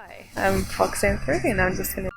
Hi, I'm Foxanther, and I'm just gonna.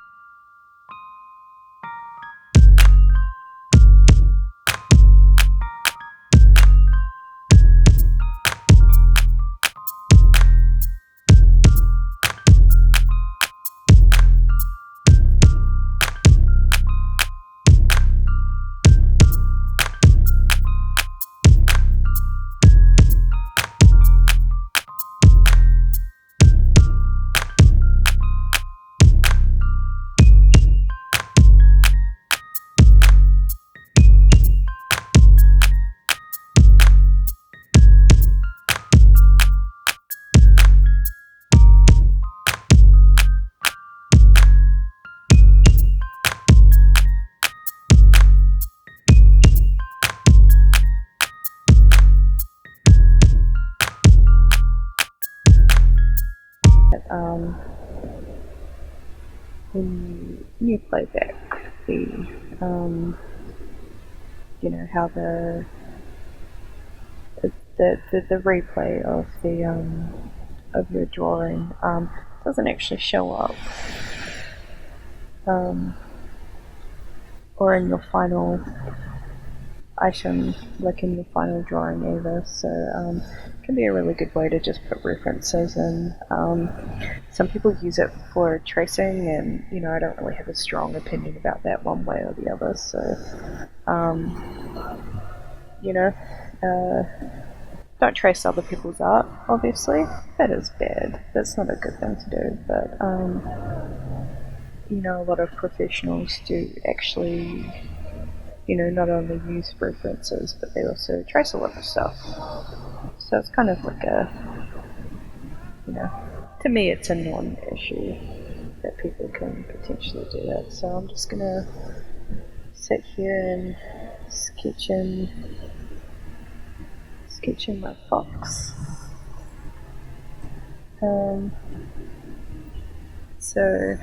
Um, when you play back um, how the replay of of your drawing doesn't actually show up um, or in your final item, like in your final drawing either. So it can be a really good way to just put references in. Some people use it for tracing, and I don't really have a strong opinion about that one way or the other. So you know, don't trace other people's art. Obviously, that is bad. That's not a good thing to do. But a lot of professionals do actually not only use references, but they also trace a lot of stuff. So it's kind of like to me, it's a non-issue that people can potentially do that. So I'm just gonna sit here and sketch in my fox. So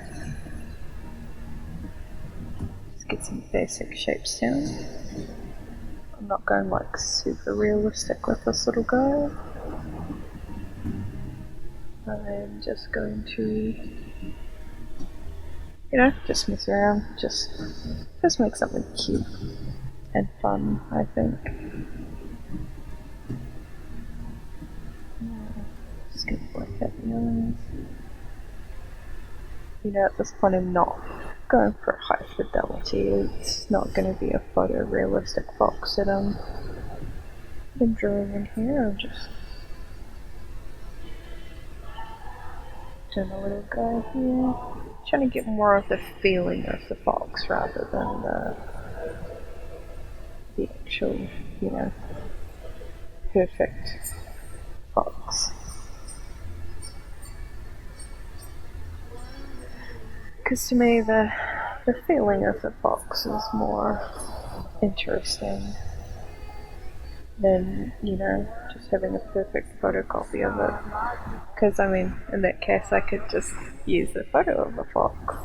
let's get some basic shapes down. I'm not going like super realistic with this little guy. I'm just going to, just mess around, just make something cute and fun, I think. Just gonna black out the eyes. At this point I'm not going for high fidelity. It's not going to be a photorealistic fox that I'm drawing in here. I'm just doing a little guy here. Trying to get more of the feeling of the fox rather than the actual, perfect fox. Because to me, the feeling of the fox is more interesting than, just having a perfect photocopy of it. Because, in that case, I could just use a photo of a fox.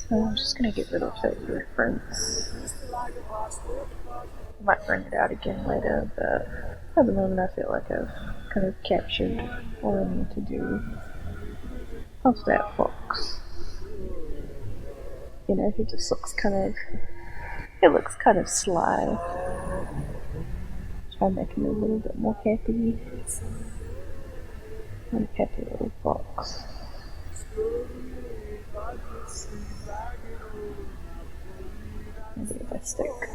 So I'm just going to get rid of that reference. I might bring it out again later, but at the moment I feel like I've kind of captured what I need to do of that fox. He just looks kind of sly. Try and make him a little bit more happy. I'm a happy little fox. Maybe if I stick.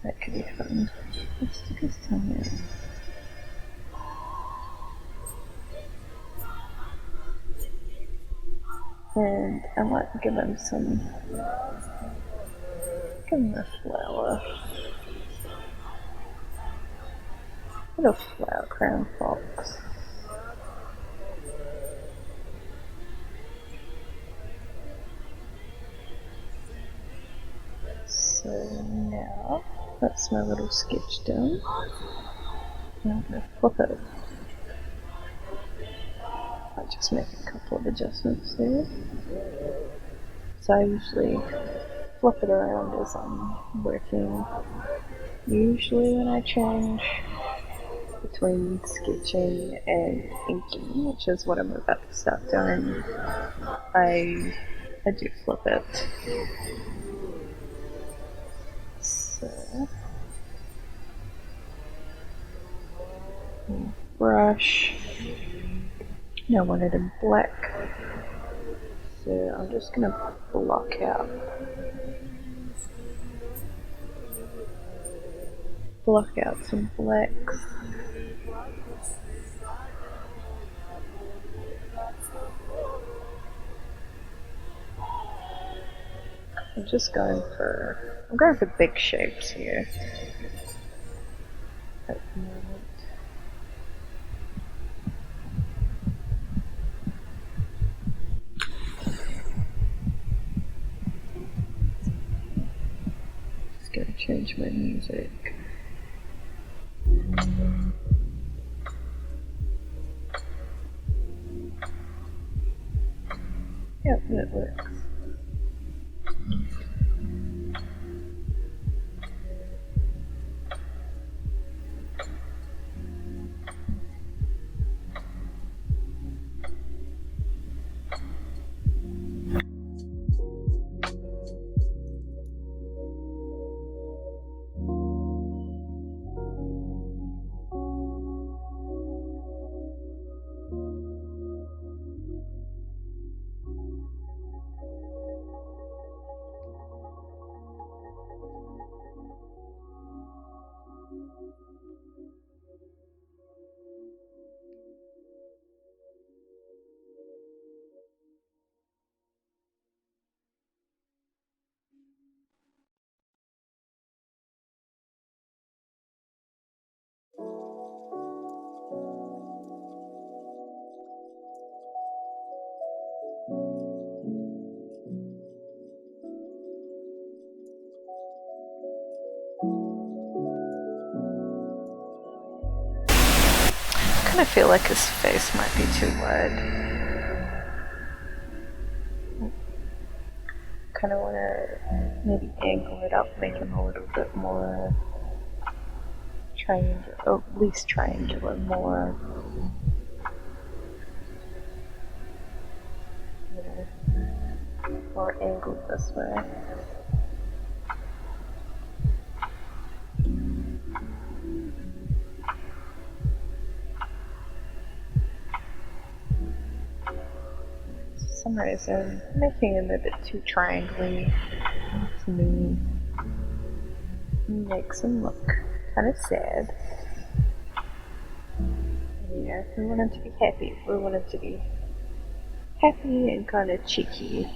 That could be fun. Let's stick his tongue in. And I might give him a flower. Little flower crown fox. So now that's my little sketch done. I'm going to flip it. I'll just make a couple of adjustments there. So I usually flip it around as I'm working. Usually when I change between sketching and inking, which is what I'm about to start doing, I do flip it. So, brush. Now I want it in black. So I'm just going to block out some blacks. I'm going for big shapes here at the moment. Just gonna change my music. Yep, that works. I kind of feel like his face might be too wide. Kind of want to maybe angle it up, make him a little bit more triangular, or at least triangular, more angled this way. For some reason, making him a bit too triangly to me makes him look kind of sad. Yeah, we want him to be happy. We want him to be happy and kind of cheeky.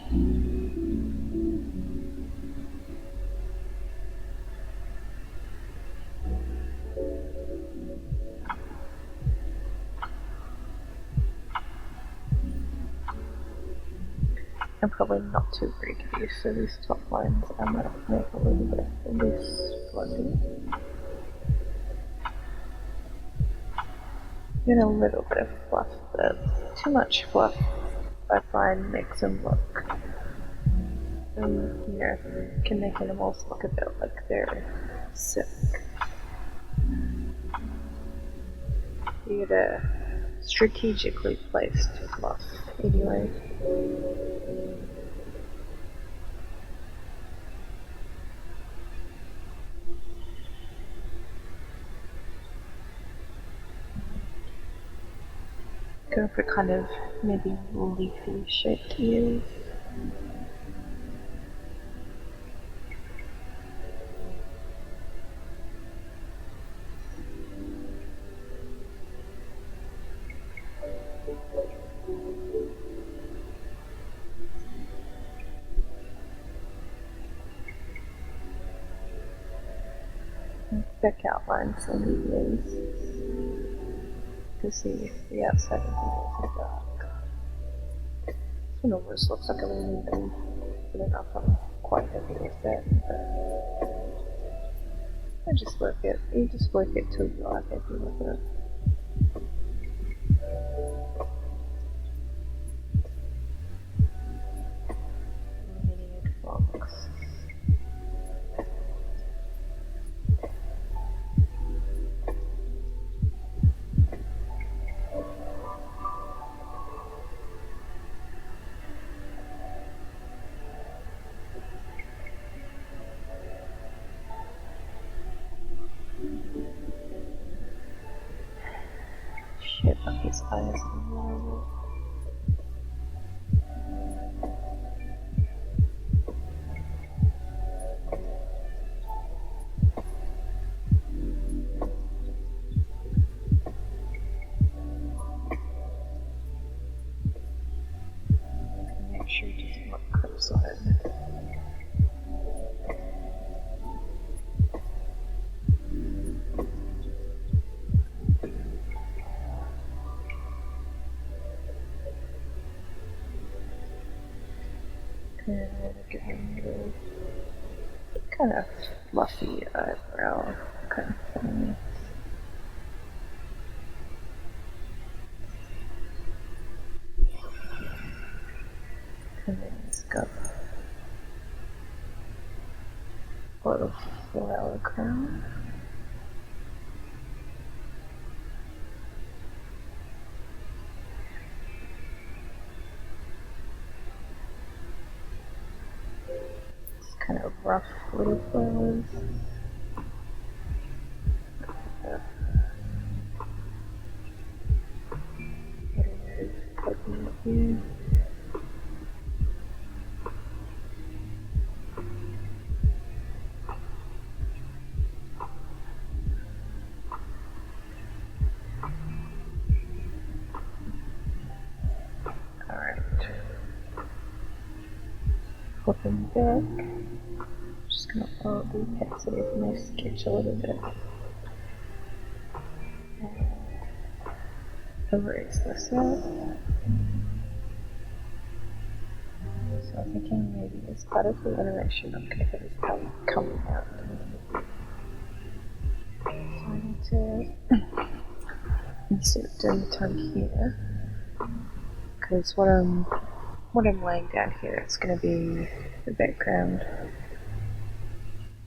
I'm probably not too great at these, so these top lines I might make a little bit less fluffy. Get a little bit of fluff, but too much fluff I find makes them look, can make animals look a bit like they're sick. You get a strategically placed fluff anyway. Go for kind of maybe leafy shaped ears. Thick outlines on the ears to see the outside of the ears are dark. This one almost looks like a really big, but enough I'm quite happy with that. I just work it. You just work it till you are happy with it. Mini box. Shit, but his eyes are horrible. Make sure it doesn't look cross-eyed. And give him a little kind of fluffy eyebrow kind of thing. And then it's got a little flower crown. It's kind of rough little flowers. Here. Alright. Flipping back. Just gonna follow the opacity of my sketch a little bit. Erase this out. So I'm thinking maybe as part of the animation I'm gonna have his tongue coming out. So I need to instead of doing the tongue here, because what I'm laying down here is gonna be the background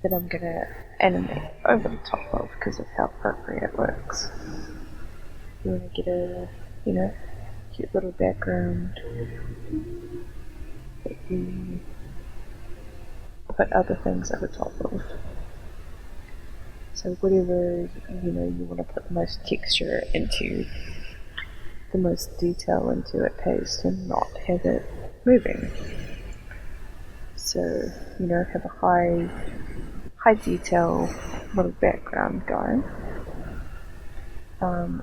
that I'm gonna animate over the top of because of how Procreate works. You wanna get a, cute little background that you put other things over top of. So whatever, you want to put the most texture into, the most detail into it paste and not have it moving. So, have a high detail little background going.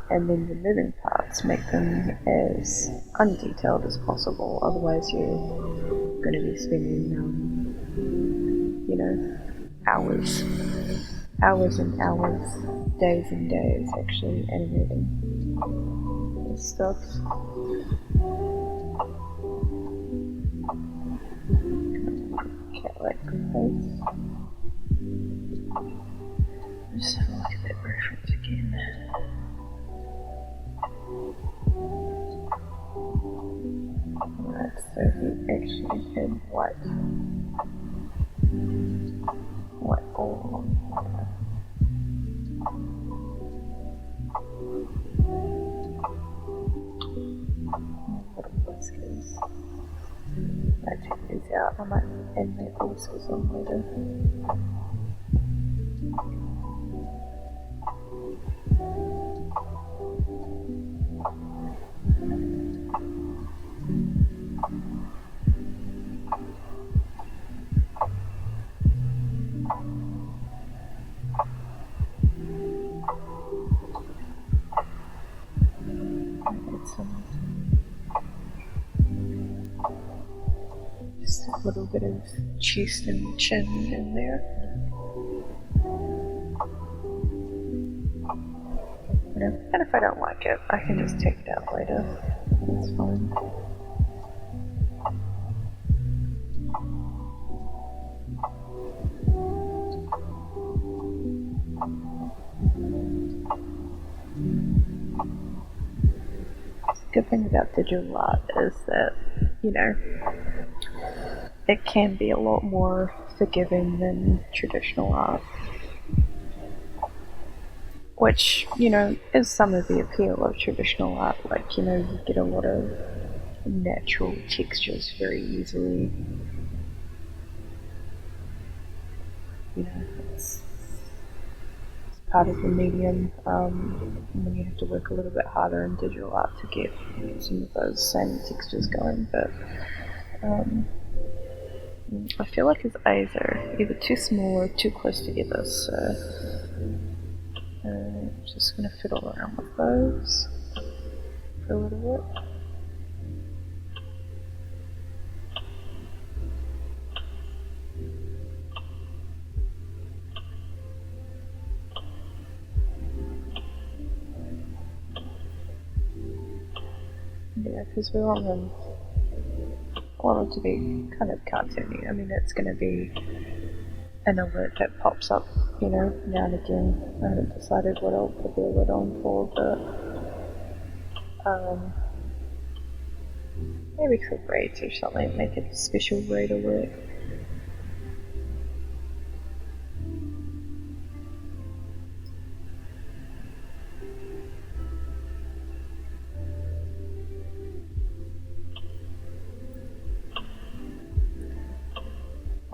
And then the moving parts, make them as undetailed as possible, otherwise you're going to be spending, hours and hours, days and days actually animating this stuff. Cat-like face. Just have a look at that reference again. Alright, so he actually had white all along here. Little whiskers. I might check these out. I might animate the whiskers on later. Just a little bit of chest and chin in there. And if I don't like it, I can just take it out later. That's fine. good thing about digital art is that, you know, it can be a lot more forgiving than traditional art. Which, you know, is some of the appeal of traditional art. Like, you know, you get a lot of natural textures very easily. You know, it's part of the medium. And then you have to work a little bit harder in digital art to get some of those same textures going. But I feel like his eyes are either too small or too close together, so just gonna fiddle around with those for a little bit. Yeah, because we want them to be kind of cartoony. I mean, it's going to be an alert that pops up, you know, now and again. I haven't decided what I'll put the alert on for, but maybe for braids or something, make it a special braid alert.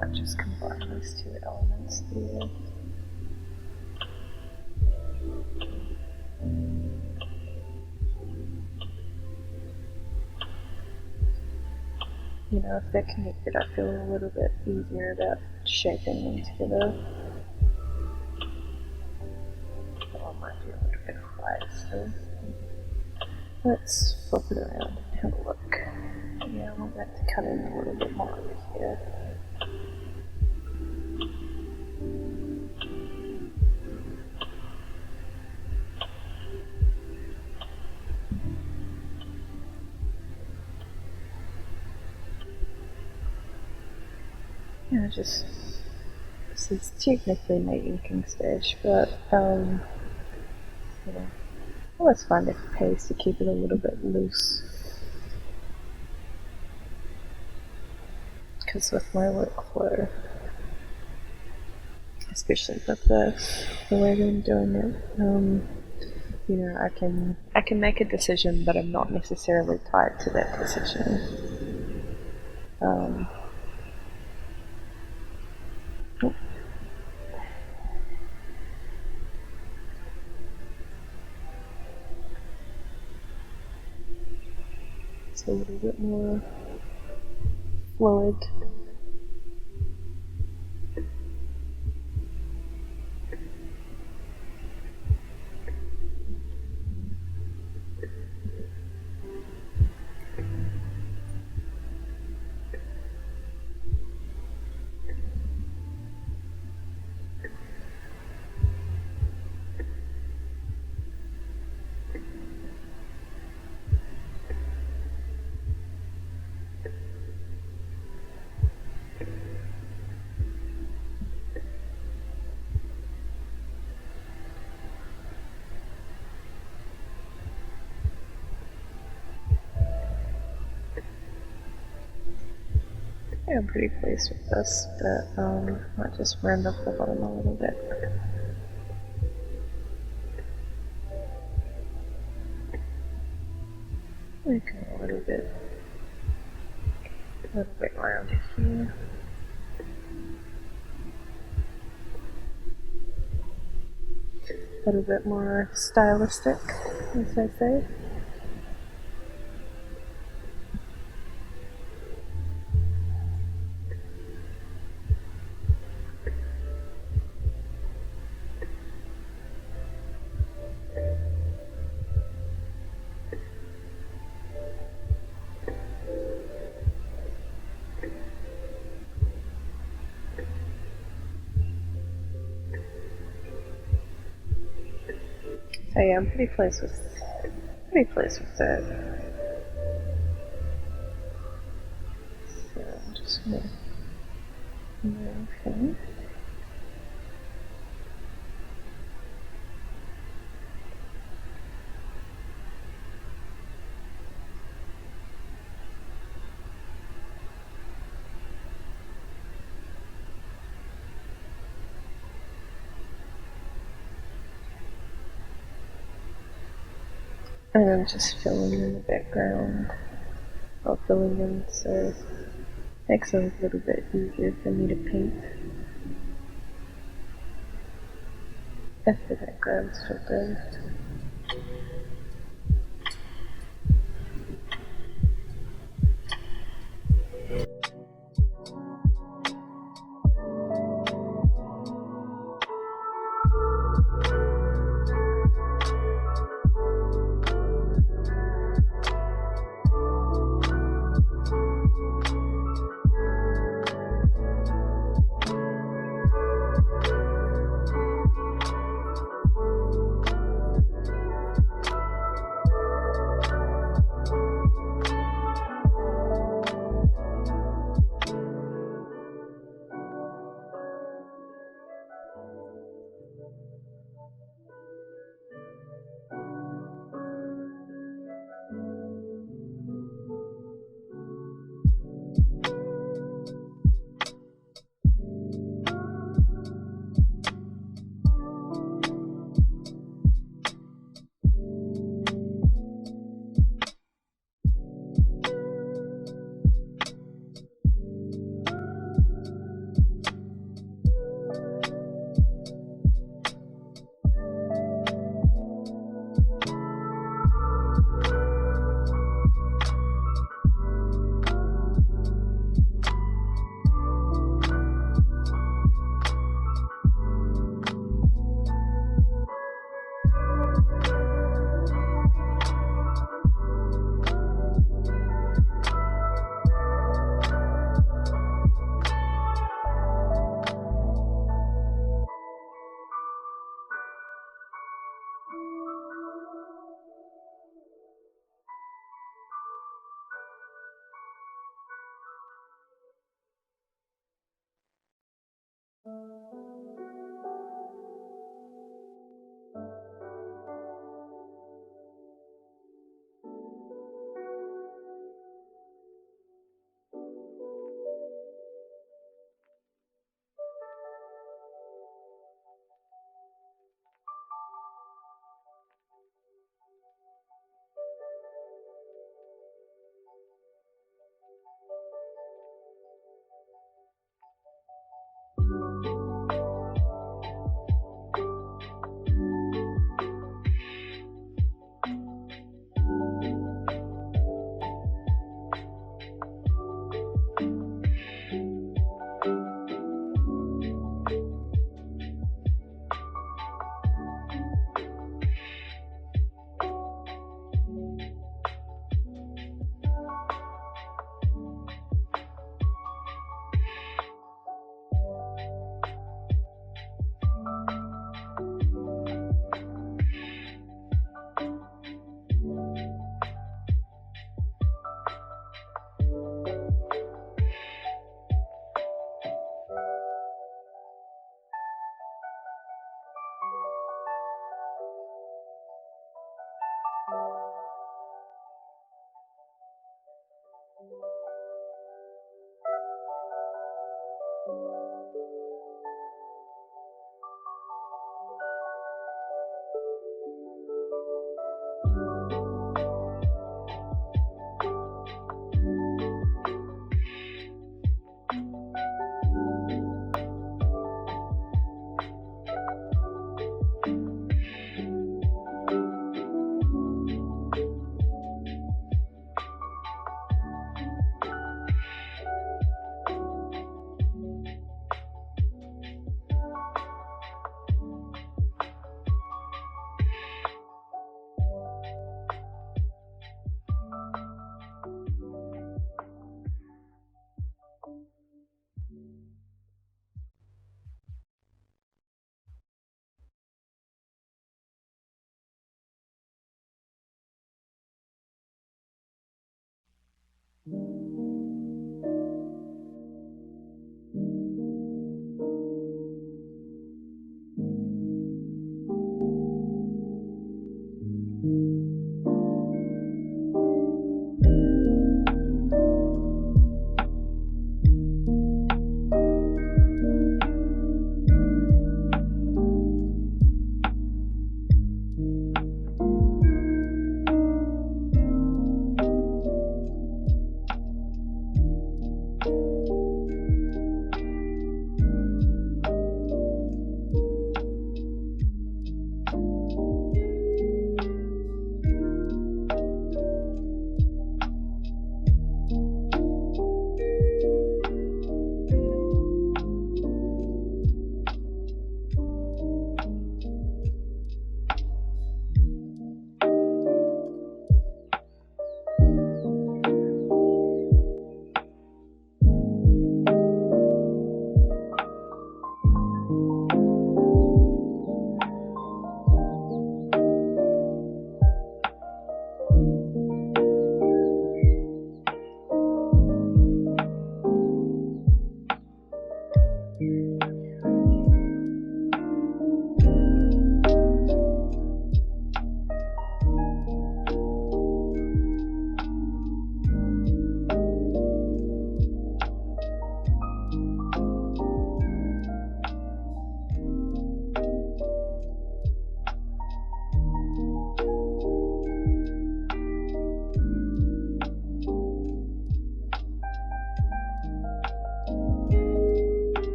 Might just combine those two elements there. You know, if they're connected, I feel a little bit easier about shaping them together. That one might be a little bit high, so let's flip it around and have a look. Yeah, I want that to cut in a little bit more over here. Yeah, just this is technically my inking stage, but you know, I always find it pays to keep it a little bit loose. Because with my workflow, especially with the way that I'm doing it, you know, I can make a decision, but I'm not necessarily tied to that decision. Oh. It's a little bit more fluid. Yeah, I'm pretty pleased with this, but might just round off the bottom a little bit. Okay, a little bit rounded here. A little bit more stylistic, as I say. So yeah, I'm pretty pleased with that. So I'm just gonna move him. And I'm just filling in the background, or filling in so it makes it a little bit easier for me to paint if the background's filled in.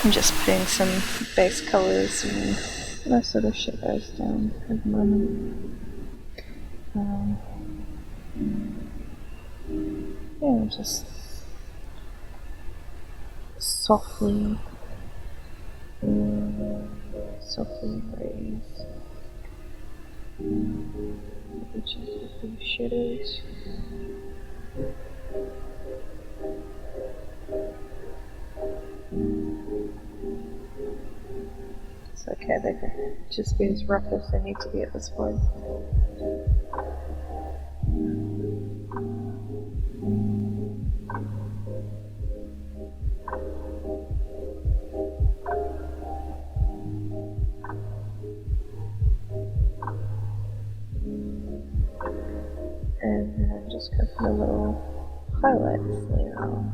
I'm just putting some base colors and most of the shadows down at the moment. Yeah, just softly raise edges of these shadows. It's okay, they can just be as rough as they need to be at this point. And then I'm just going to put a little highlights later on.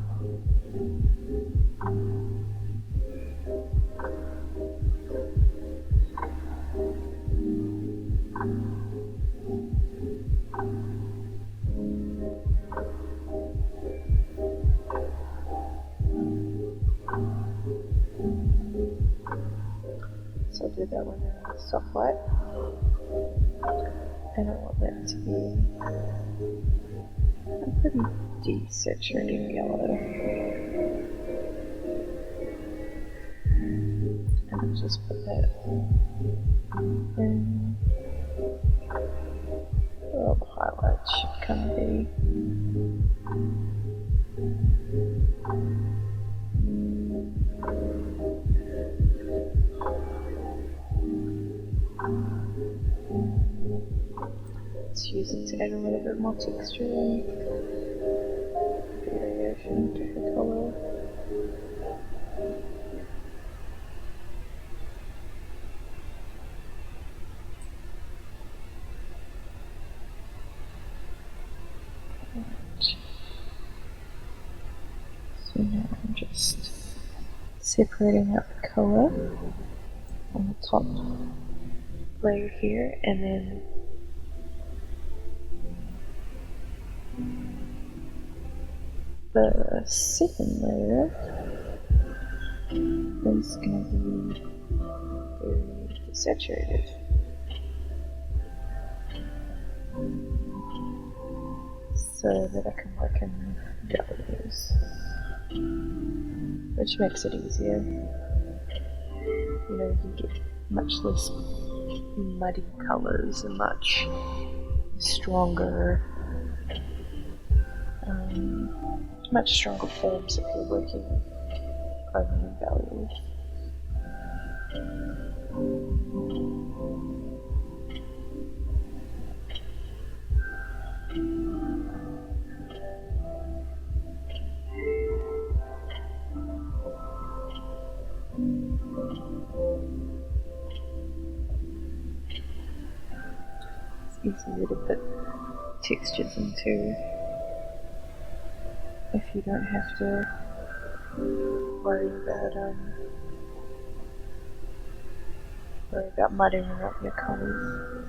So I'll do that one in a soft white. And I want that to be a pretty desaturated yellow. And I'll just put that in. Well, the highlights should kind of be let's use it to add a little bit more texture and variation to the color. So now I'm just separating out the color on the top layer here, and then the second layer is going to be very saturated. So that I can work in values, which makes it easier. You know, you get much less muddy colors and much stronger forms if you're working only in values. It's easier to put textures into if you don't have to worry about mudding up your colors.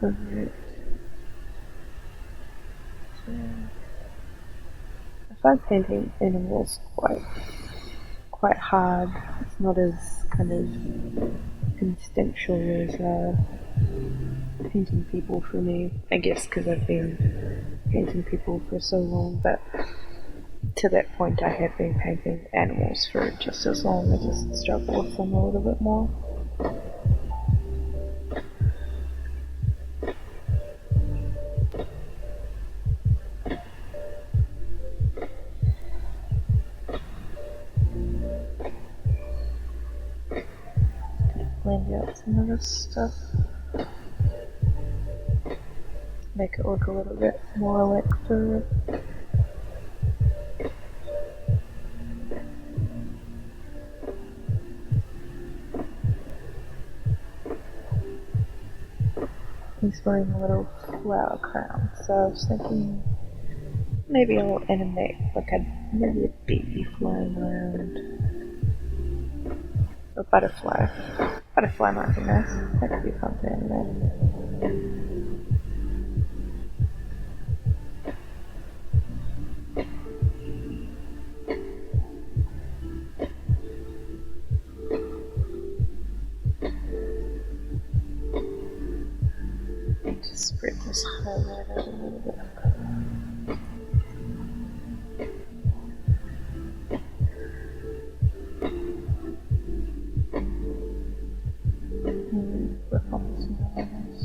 Alright. So, I find painting animals quite hard. It's not as kind of instinctual as painting people for me. I guess because I've been painting people for so long, but to that point I have been painting animals for just as long. I just struggle with them a little bit more. Blend out some of this stuff. Make it look a little bit more like fur. He's wearing a little flower crown, so I was thinking maybe I'll animate maybe a bee flying around. A butterfly. Butterfly might be nice. That could be fun to animate. Just spread this highlight out a little bit. Rip off some highlights.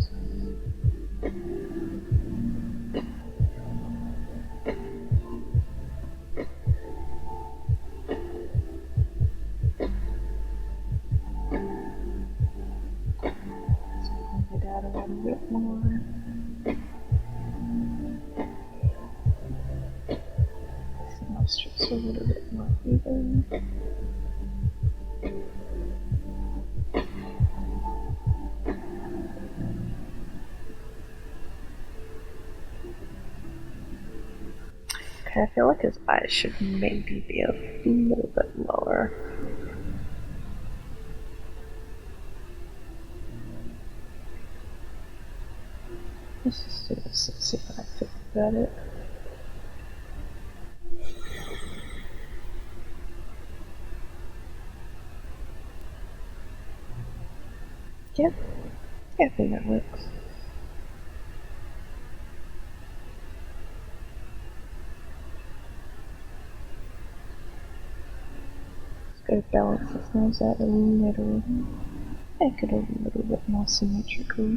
Blend it out a little bit more. Some nostrils a little bit more even. Okay, I feel like his eyes should maybe be a little bit lower. Let's just do this and see if I feel about it. Yeah, I think that works. Just gotta balance this nose out a little. Make it a little bit more symmetrical.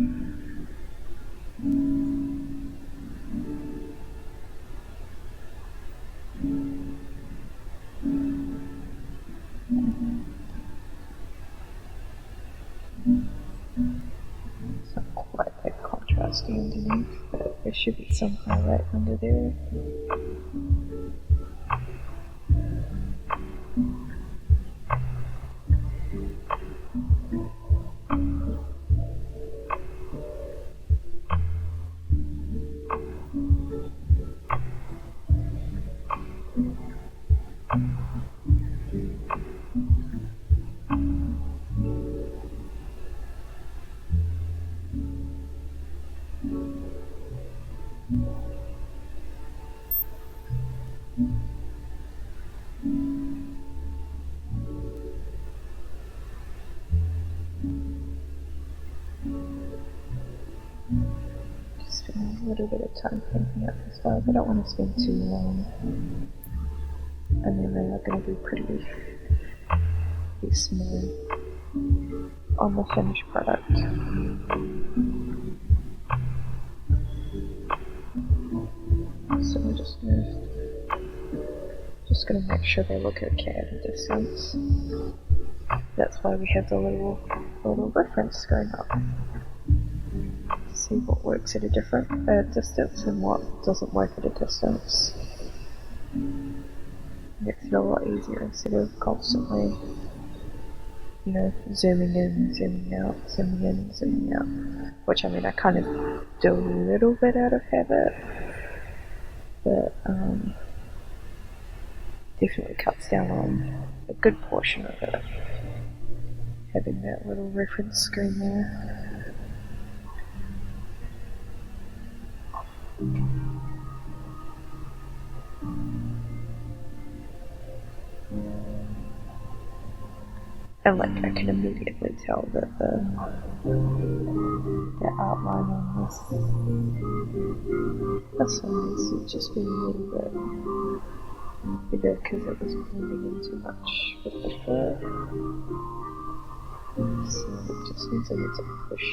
It's not quite that contrasty underneath, but there should be some highlight under there. Just spend a little bit of time painting up these flowers. I don't want to spend too long. And then they are going to be pretty smooth on the finished product. So we're just gonna make sure they look okay at a distance. That's why we have the little reference going up. See what works at a different distance and what doesn't work at a distance. Makes it a lot easier instead of constantly, zooming in, zooming out, zooming in, zooming out. Which, I mean, I kind of do a little bit out of habit, but definitely cuts down on a good portion of it. Having that little reference screen there. And like I can immediately tell that the outline on this one needs to just be a little bit bigger because it was blending in too much with the fur. So it just means I need to push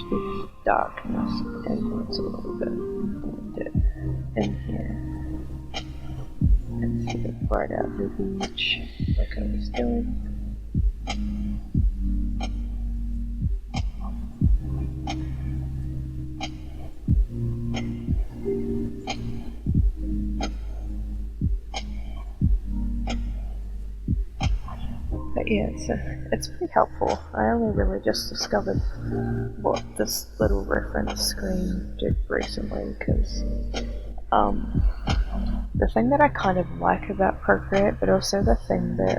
the darkness inwards a little bit and blend it in here. And sort of right out the edge like I was doing. But yeah, it's pretty helpful. I only really just discovered what this little reference screen did recently because the thing that I kind of like about Procreate, but also the thing that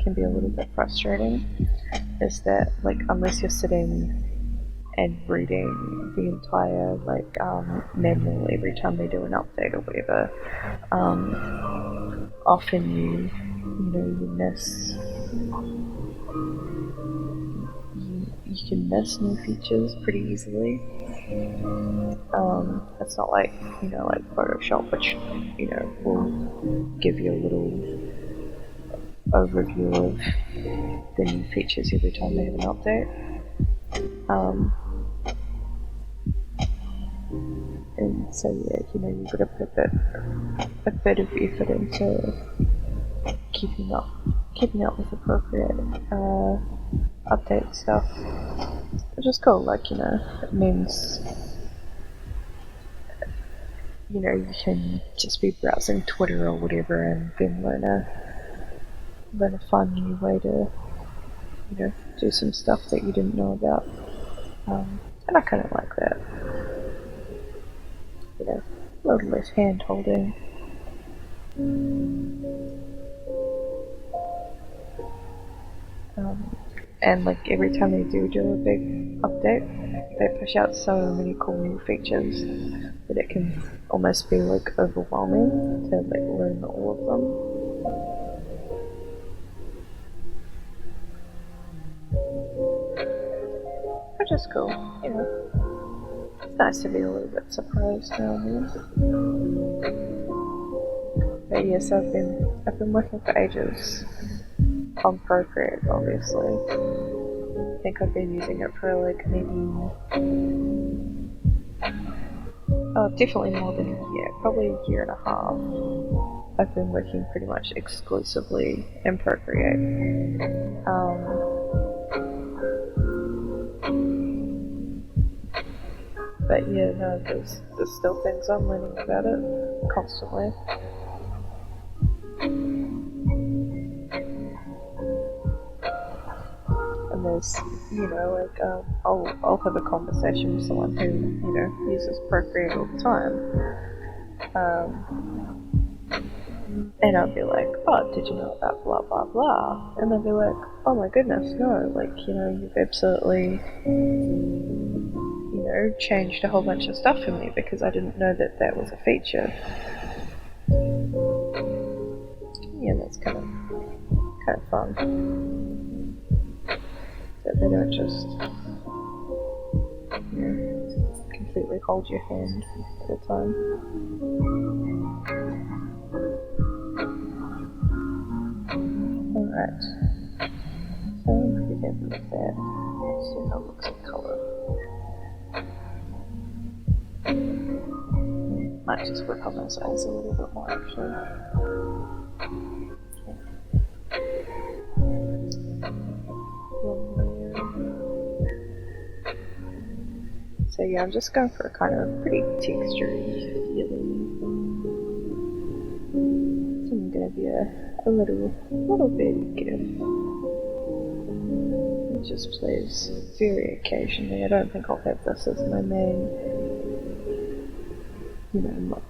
can be a little bit frustrating, is that like unless you're sitting and reading the entire manual every time they do an update or whatever, often you miss. You can miss new features pretty easily. It's not like Photoshop, which will give you a little overview of the new features every time they have an update. And so you've got to put a bit of effort into keeping up with appropriate update stuff, which is cool. It means you can just be browsing Twitter or whatever and then learn a fun new way to do some stuff that you didn't know about, and I kind of like that. A little less hand holding. And every time they do a big update, they push out so many cool new features that it can almost be overwhelming to learn all of them. Which is cool, It's nice to be a little bit surprised now and then. But yes, I've been working for ages on Procreate, obviously. I think I've been using it for maybe definitely more than a year, probably a year and a half. I've been working pretty much exclusively in Procreate. But yeah, no, there's still things I'm learning about it constantly. And there's, I'll have a conversation with someone who, uses Procreate all the time. And I'll be like, oh, did you know about blah, blah, blah? And they'll be like, oh my goodness, no, you've absolutely, changed a whole bunch of stuff for me because I didn't know that was a feature. Yeah, that's kind of fun. That they don't just completely hold your hand at a time. Alright. So I'm pretty happy with that. Let's see how it looks in colour. Might just work on those eyes a little bit more actually. So yeah, I'm just going for a kind of pretty textury feeling. So I'm gonna be a little bit gift. It just plays very occasionally. I don't think I'll have this as my main,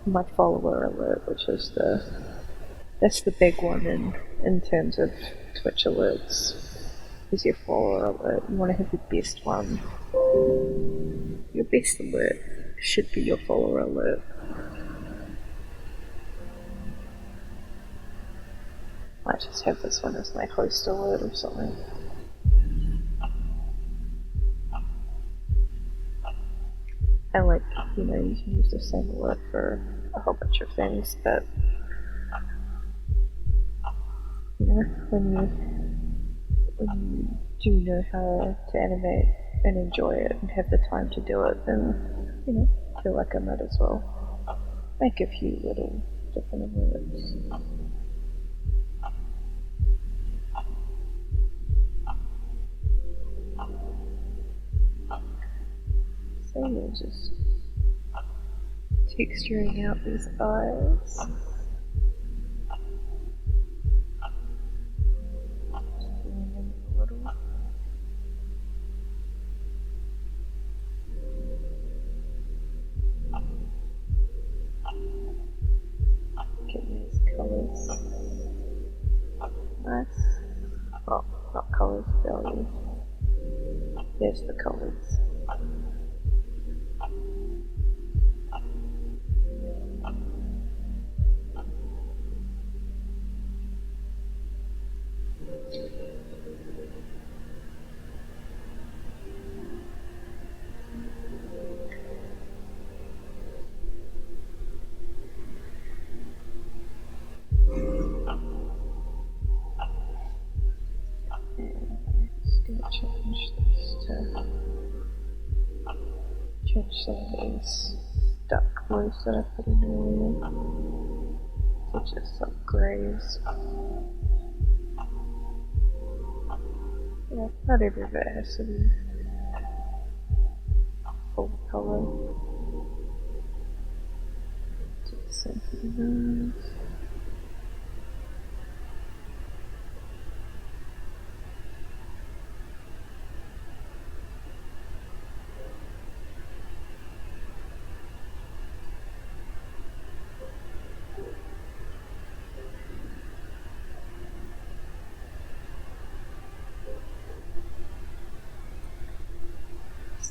my follower alert, which is that's the big one in terms of Twitch alerts. Is your follower alert. You want to have the best one. You your best alert should be your follower alert. I might just have this one as my host alert or something. And like, you know, you can use the same alert for a whole bunch of things, but you know, when you do know how to animate and enjoy it and have the time to do it, then, you know, I feel like I might as well make a few little different alerts. So we're just texturing out these eyes. Just doing them a little. Get these colours nice. Well, not colours, values. There's the colours. Change some of these dark blues that I put in earlier to just some greys. Yeah, not every bit has to be full colour. Do the same for the nose.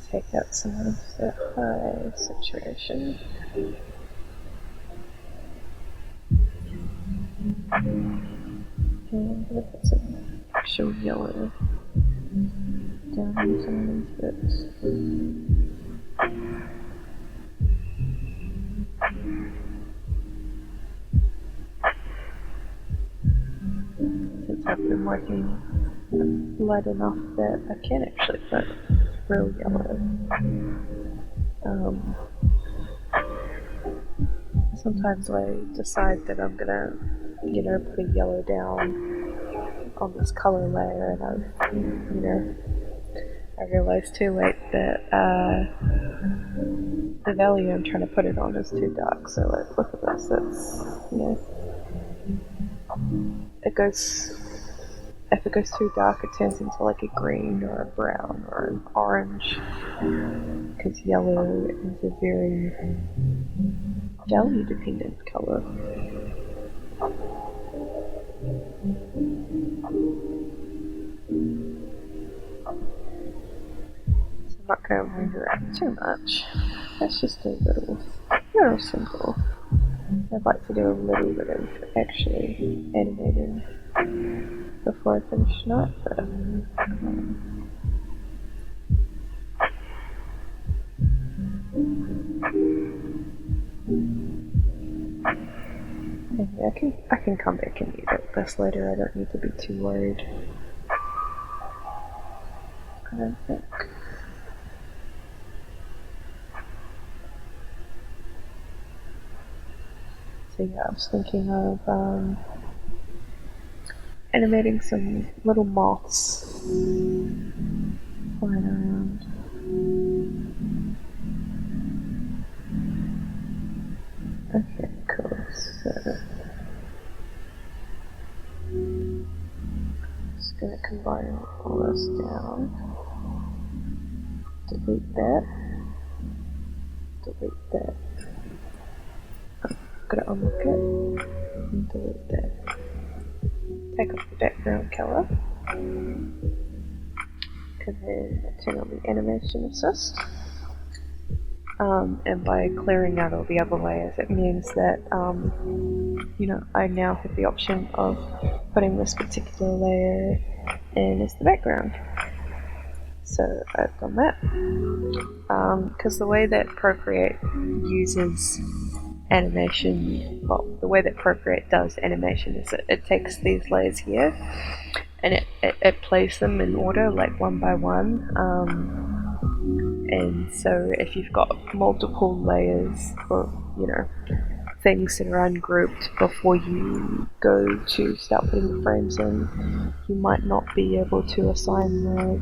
Take out some of the high saturation. And I'm going to put some actual yellow down on some of these bits. Since I've been working light enough that I can actually put real yellow. Sometimes I decide that I'm gonna, you know, put a yellow down on this color layer, and I've, you know, I realize too late that the value I'm trying to put it on is too dark. So like, look at this. It's, you know, if it goes too dark, it turns into like a green or a brown or an orange, because yellow is a very value dependent color. So I'm not going to render out too much. That's just a little simple. I'd like to do a little bit of actually animating before I finish tonight, but yeah, I can come back and edit this later. I don't need to be too worried. I don't think. So yeah, I was thinking of animating some little moths flying around. Okay, cool. So just gonna combine all this down. Delete that. Delete that. I'm gonna unlock it and delete that. Take off the background color. And then turn on the animation assist. And by clearing out all the other layers, it means that I now have the option of putting this particular layer in as the background. So I've done that. Because the way that Procreate uses animation, well, the way that Procreate does animation is that it takes these layers here and it plays them in order, like one by one. And so if you've got multiple layers or, things that are ungrouped before you go to start putting the frames in, you might not be able to assign the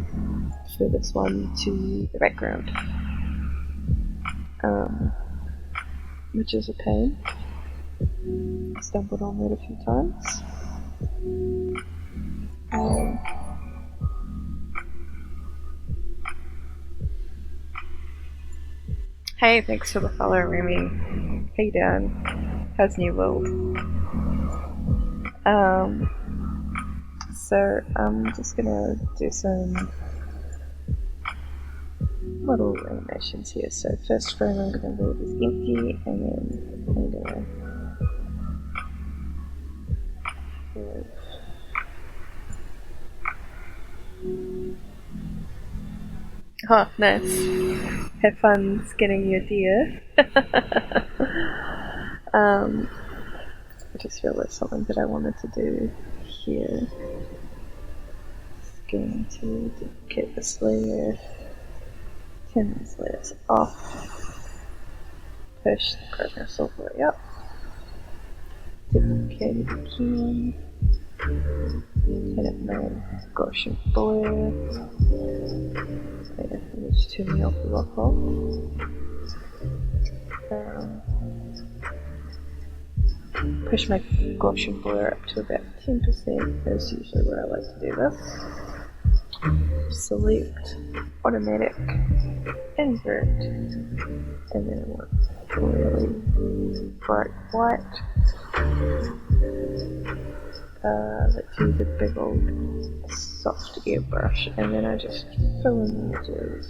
furthest one to the background. Which is a pain. I stumbled on that a few times. Hey, thanks for the follow, Remy. How you doing? How's New World? So I'm just gonna do some little animations here. So first frame I'm gonna leave is empty, and then I'm gonna give oh, nice. Have fun skinning your deer. I just realized something that I wanted to do here. Just going to duplicate this layer, turn these layers off, push the progress all the way up, duplicate it again, turn up my Gaussian blur. Yeah, let's turn the alpha lock off. Push my Gaussian blur up to about 10%, that's usually where I like to do this. Select automatic, invert, and then I want really bright white. Let's use a big old soft airbrush, and then I just fill in the edges.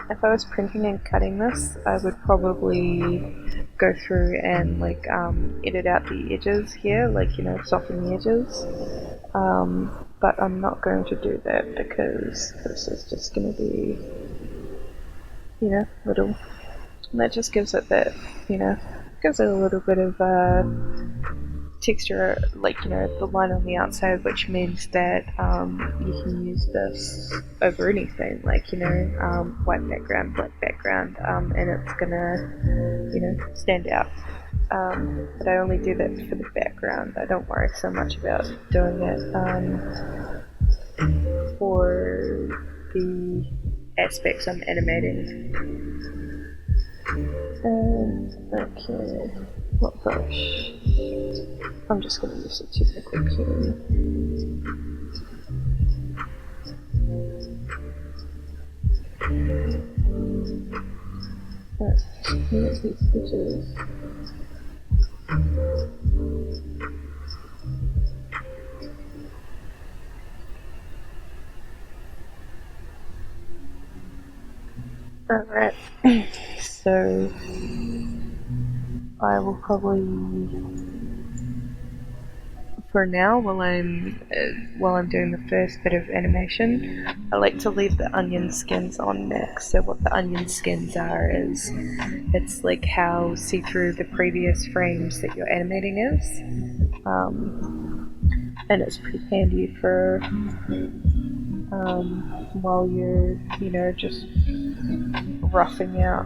If I was printing and cutting this, I would probably go through and edit out the edges here, soften the edges. But I'm not going to do that because this is just going to be, little. And that just gives it that, gives it a little bit of texture, the line on the outside, which means that you can use this over anything, white background, black background, and it's gonna, stand out. But I only do that for the background. I don't worry so much about doing it for the aspects I'm animating. Okay, what brush? I'm just going to use a technical pen. Let's make these edges. Alright, so I will probably, for now, while I'm doing the first bit of animation, I like to leave the onion skins on max. So what the onion skins are is, it's like how see-through the previous frames that you're animating is, and it's pretty handy for while you're, just roughing out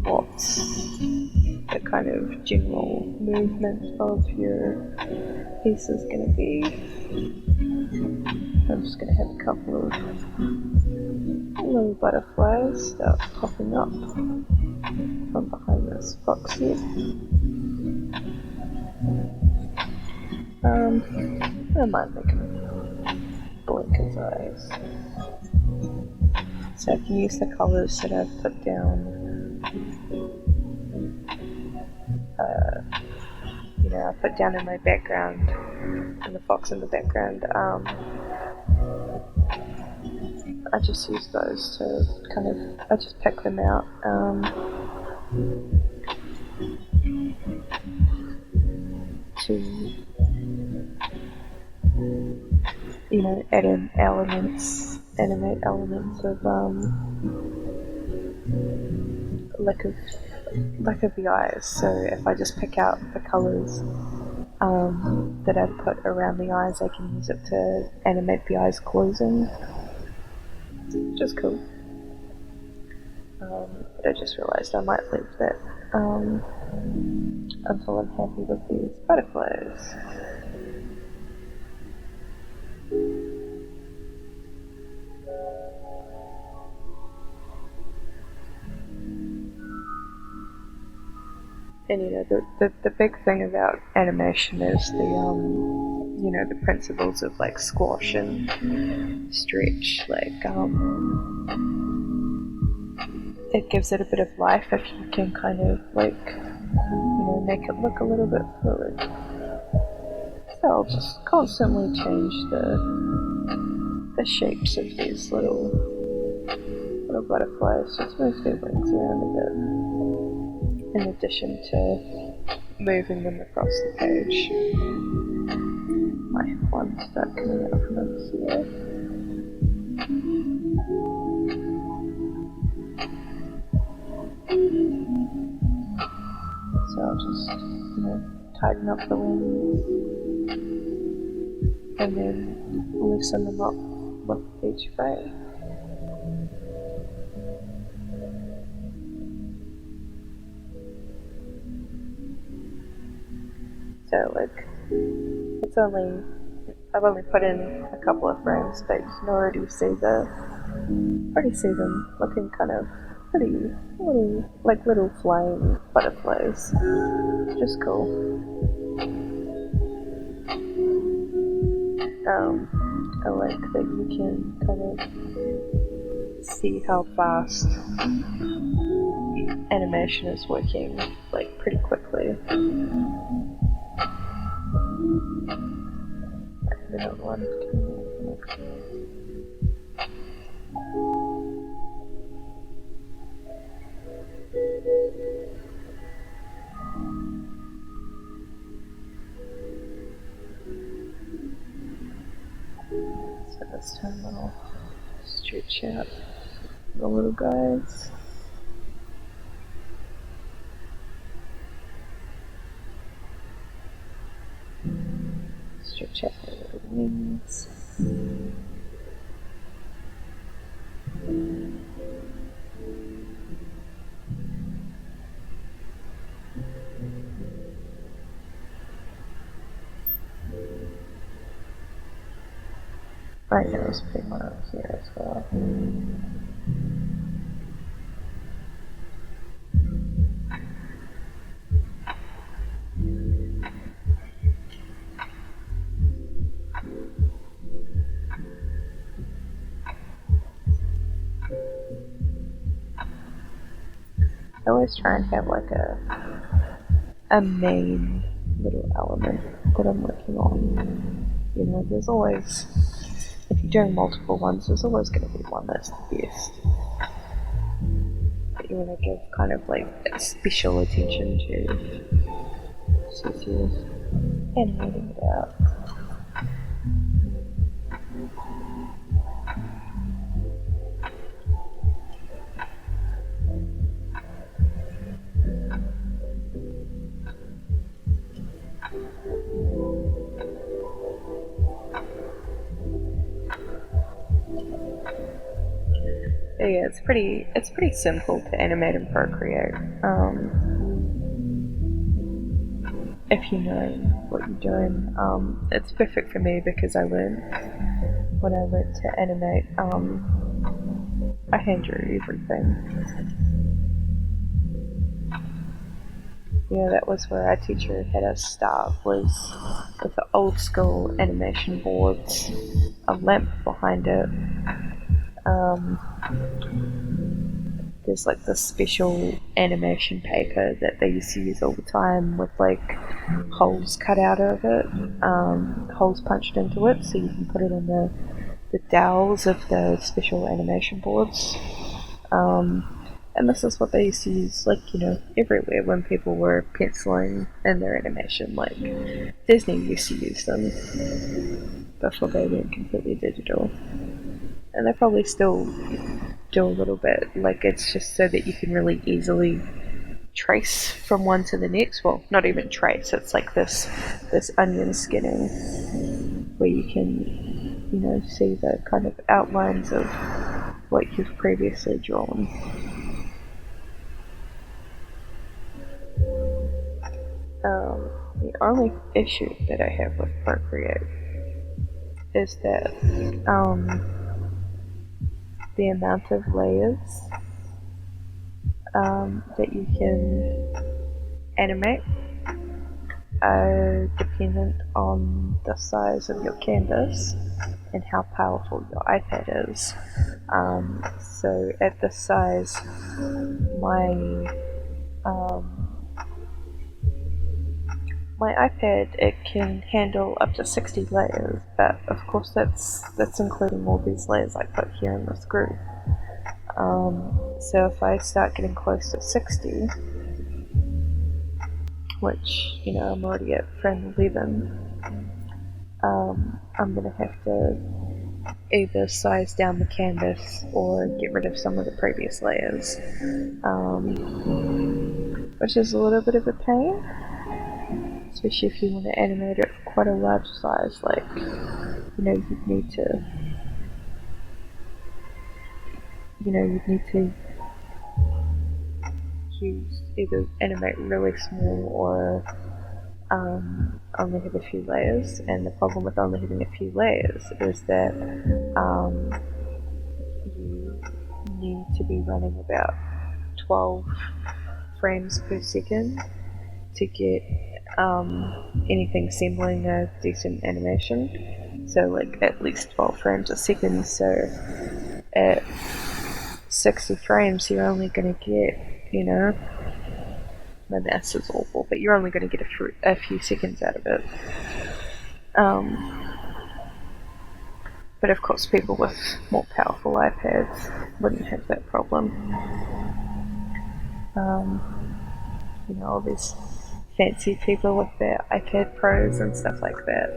what the kind of general movement of your piece is going to be. I'm just going to have a couple of little butterflies start popping up from behind this fox head. I might make him blink his eyes. So I can use the colours that I've put down. I put down in my background, and the fox in the background, I just use those to kind of, I just pick them out. To, you know, add in elements, animate elements of lack of the eyes. So if I just pick out the colours that I've put around the eyes, I can use it to animate the eyes closing, which is cool. But I just realised I might leave that until I'm happy with these butterflies. And you know, the big thing about animation is the you know, the principles of like squash and stretch. Like it gives it a bit of life if you can kind of like, you know, make it look a little bit fluid. So I'll just constantly change the shapes of these little butterflies. Just move their wings around a bit, in addition to moving them across the page. I have one stuck coming out from over here. So I'll just, you know, tighten up the wings and then loosen them up with each frame. So like, I've only put in a couple of frames, but you can already see them looking kind of pretty little flying butterflies. Just cool. I like that you can kind of see how fast animation is working, like pretty quickly. Another one. So this time I'll stretch out the little guys. Stretch out the little wings. Right now, let's put one up here as well. I always try and have like a main little element that I'm working on. You know, there's always, if you're doing multiple ones, there's always going to be one that's the best. But you want to give kind of like special attention to, so you're animating it out. Yeah, it's pretty simple to animate and procreate. If you know what you're doing, it's perfect for me because when I learned to animate, I hand drew everything. Yeah, that was where our teacher had us start, was with the old school animation boards, a lamp behind it. There's like this special animation paper that they used to use all the time with like holes cut out of it, holes punched into it, so you can put it in the the dowels of the special animation boards. And this is what they used to use, like, everywhere when people were penciling in their animation. Like, Disney used to use them before they went completely digital. And they probably still do a little bit. Like, it's just so that you can really easily trace from one to the next. Well, not even trace, it's like this onion skinning where you can, see the kind of outlines of what you've previously drawn. The only issue that I have with Procreate is that the amount of layers that you can animate are dependent on the size of your canvas and how powerful your iPad is. So at this size, my iPad, it can handle up to 60 layers, but of course that's including all these layers I put here in this group. So if I start getting close to 60, which, I'm already at frame 11, I'm going to have to either size down the canvas or get rid of some of the previous layers, which is a little bit of a pain, especially if you want to animate it quite a large size. Like, you'd need to use either animate really small or only have a few layers. And the problem with only having a few layers is that you need to be running about 12 frames per second to get anything resembling a decent animation. So like at least 12 frames a second. So at 60 frames you're only going to get, my maths is awful, but you're only going to get a few seconds out of it. But of course people with more powerful iPads wouldn't have that problem. All these fancy people with their iPad Pros and stuff like that.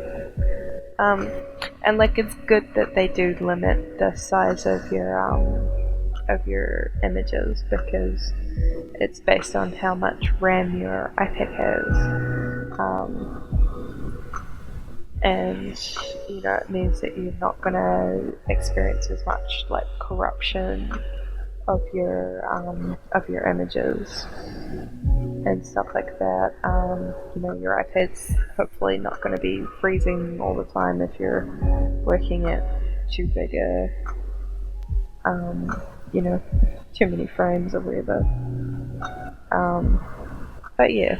And like, it's good that they do limit the size of your images, because it's based on how much RAM your iPad has. And it means that you're not going to experience as much like corruption of your images and stuff like that. Your iPad's hopefully not going to be freezing all the time if you're working at too big a, too many frames or whatever. But yeah,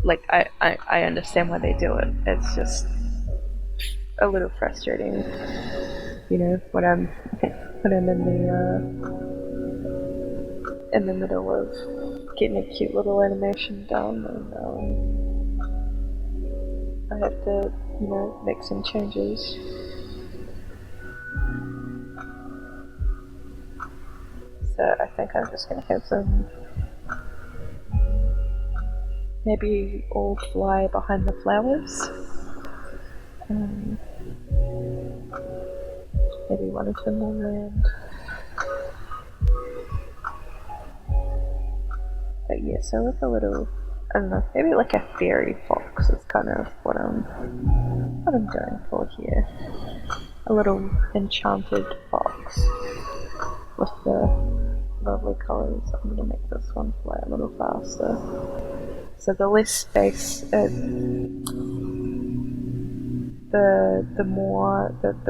like I understand why they do it. It's just a little frustrating, when I'm in the middle of getting a cute little animation done, and I have to, make some changes. So I think I'm just gonna have them maybe all fly behind the flowers. Maybe one of them will land. But yeah, so with a little, I don't know, maybe like a fairy fox is kind of what I'm going for here. A little enchanted fox with the lovely colours. I'm going to make this one fly a little faster. So the less space, the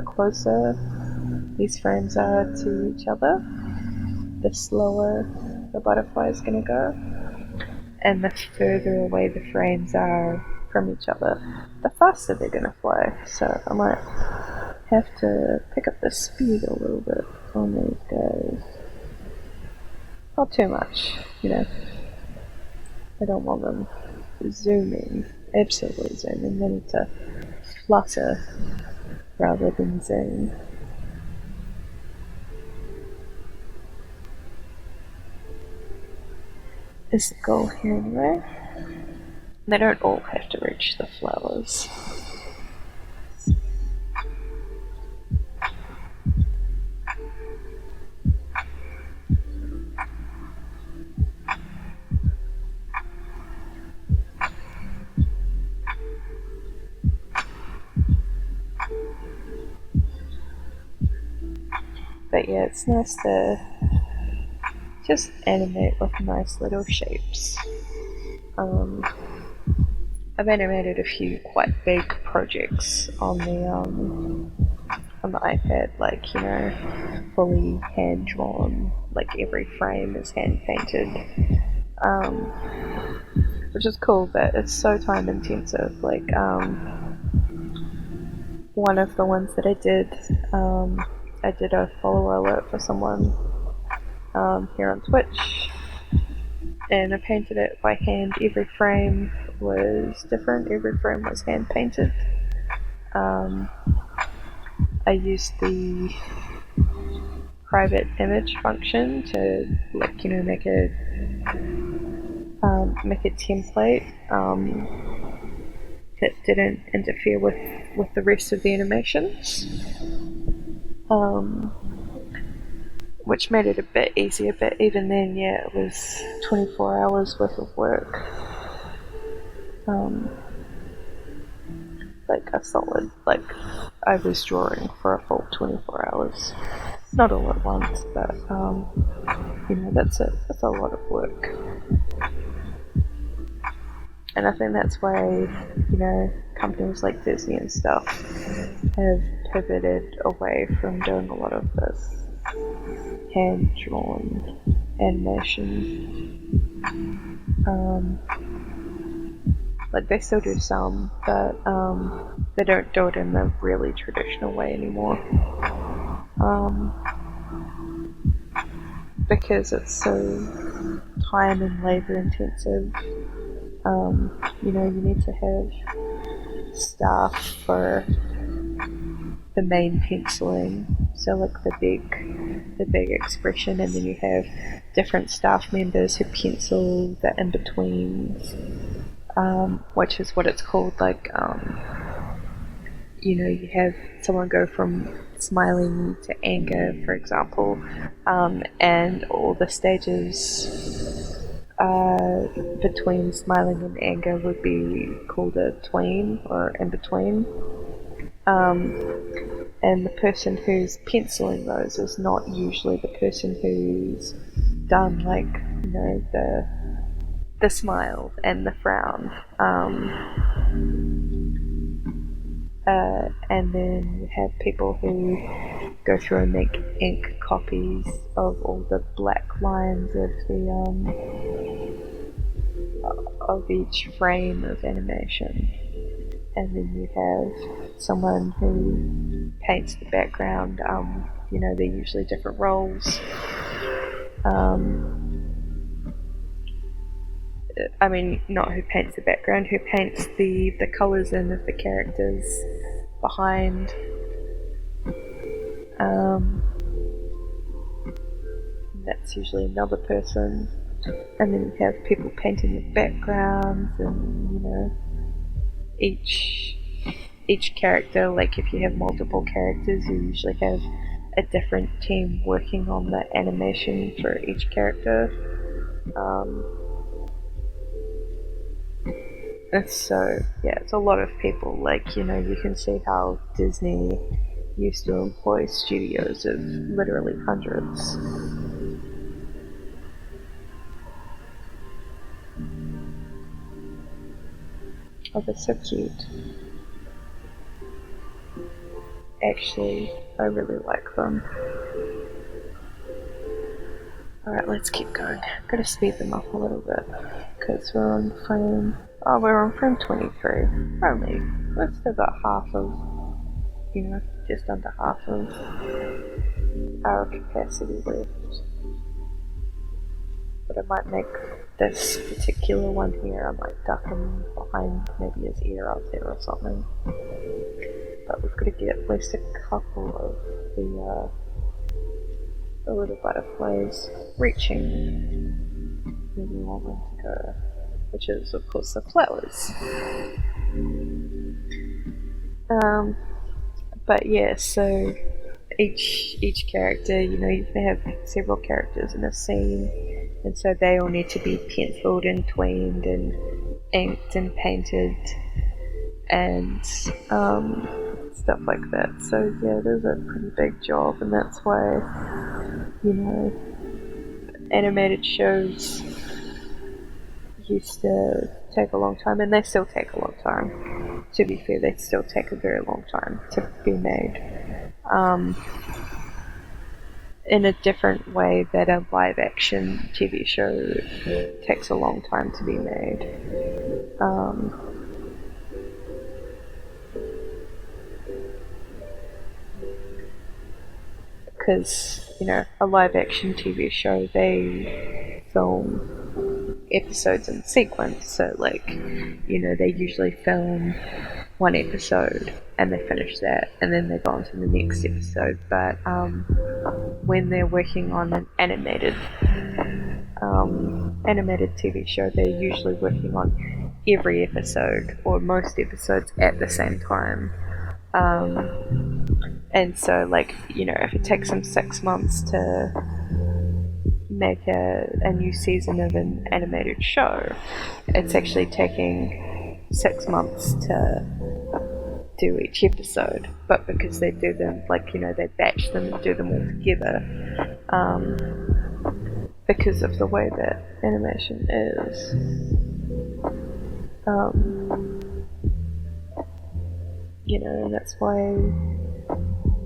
closer these frames are to each other, the slower the butterfly is going to go, and the further away the frames are from each other, the faster they're going to fly. So I might have to pick up the speed a little bit on these guys. Not too much, I don't want them zooming, absolutely zooming. They need to flutter rather than zoom. Is the goal here anyway. They don't all have to reach the flowers. But yeah, it's nice to just animate with nice little shapes. I've animated a few quite big projects on the iPad, like, fully hand drawn, like every frame is hand painted, which is cool, but it's so time intensive. Like, one of the ones that I did a follower alert for someone here on Twitch, and I painted it by hand. Every frame was different, every frame was hand painted. I used the private image function to, like, make a template that didn't interfere with the rest of the animations, which made it a bit easier. But even then, yeah, it was 24 hours worth of work. Like a solid, like, I was drawing for a full 24 hours. Not all at once, but that's a lot of work. And I think that's why, companies like Disney and stuff have pivoted away from doing a lot of this hand-drawn animation. Like, they still do some, but they don't do it in the really traditional way anymore. Because it's so time and labor intensive. You need to have staff for the main penciling, so like the big expression, and then you have different staff members who pencil the in-betweens, which is what it's called. Like, you have someone go from smiling to anger, for example, and all the stages between smiling and anger would be called a tween, or in between. And the person who's penciling those is not usually the person who's done, like, the smile and the frown. And then you have people who go through and make ink copies of all the black lines of each frame of animation. And then you have someone who paints the background. They're usually different roles. I mean, not who paints the background, who paints the colours in of the characters behind. That's usually another person. And then you have people painting the backgrounds, and each character, like if you have multiple characters, you usually have a different team working on the animation for each character. It's a lot of people. Like, you can see how Disney used to employ studios of literally hundreds. Oh, they're so cute. Actually, I really like them. Alright, let's keep going. I'm gonna speed them up a little bit, because we're on frame 23. We've still got half of, just under half of our capacity left. But I might make this particular one here, I might duck him behind maybe his ear out there or something. but we've got to get at least a couple of the little butterflies reaching where we want them to go, which is of course the flowers. But yeah, so each character, you can have several characters in a scene, and so they all need to be penciled and tweened and inked and painted and stuff like that. So yeah, it is a pretty big job, and that's why animated shows used to take a long time, and they still take a long time. To be fair, they still take a very long time to be made. In a different way that a live action TV show takes a long time to be made. Because, a live action TV show, they film episodes in sequence, so they usually film one episode and they finish that and then they go on to the next episode. But when they're working on an animated TV show, they're usually working on every episode or most episodes at the same time. And so, if it takes them 6 months to make a new season of an animated show, it's actually taking 6 months to do each episode. But because they do them, they batch them and do them all together, because of the way that animation is. And that's why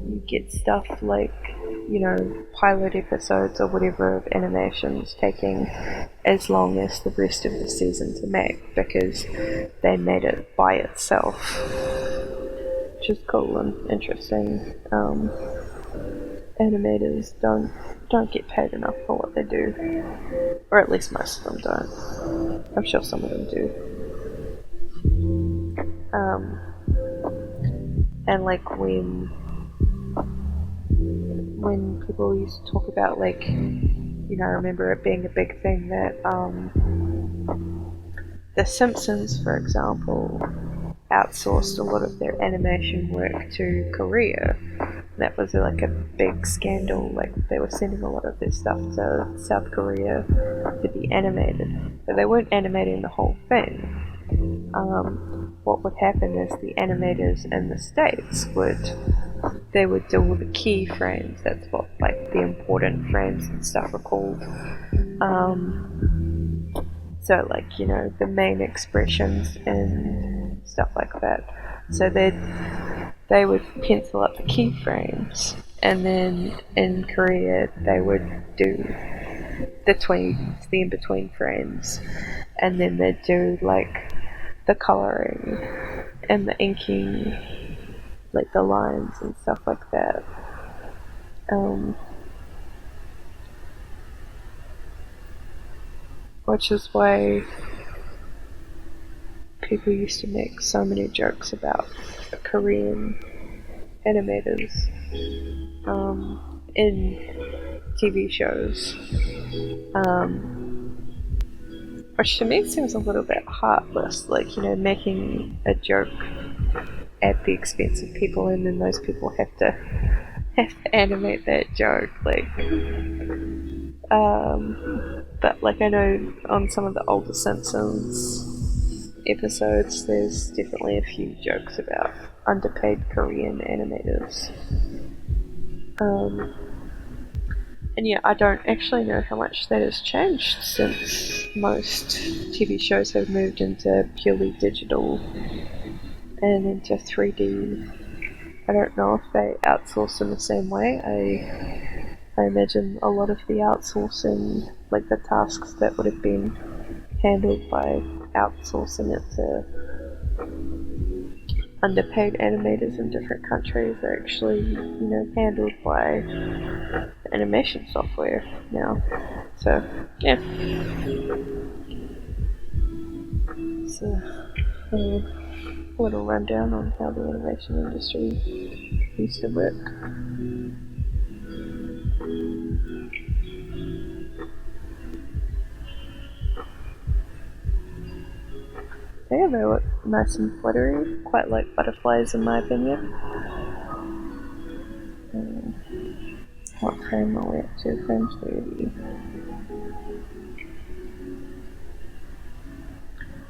you get stuff like, pilot episodes or whatever of animations taking as long as the rest of the season to make, because they made it by itself, which is cool and interesting. Animators don't get paid enough for what they do, or at least most of them don't. I'm sure some of them do. And when people used to talk about I remember it being a big thing that The Simpsons, for example, outsourced a lot of their animation work to Korea. That was a big scandal. They were sending a lot of their stuff to South Korea to be animated, but they weren't animating the whole thing. What would happen is the animators in the States would do all the key frames. That's what the important frames and stuff are called. So the main expressions and stuff like that. So they would pencil up the keyframes, and then in Korea they would do the in-between frames, and then they'd do the colouring and the inking, the lines and stuff like that. Which is why people used to make so many jokes about Korean animators in TV shows. Which to me seems a little bit heartless, making a joke at the expense of people, and then those people have to animate that joke. But I know on some of the older Simpsons episodes, there's definitely a few jokes about underpaid Korean animators. And yeah, I don't actually know how much that has changed since most TV shows have moved into purely digital and into 3D. I don't know if they outsource in the same way. I imagine a lot of the outsourcing, the tasks that would have been handled by outsourcing it to underpaid animators in different countries are actually, handled by animation software now. So, yeah. So, a little rundown on how the animation industry used to work. Yeah, they look nice and fluttery, quite like butterflies in my opinion. What frame are we up to? Frame 30.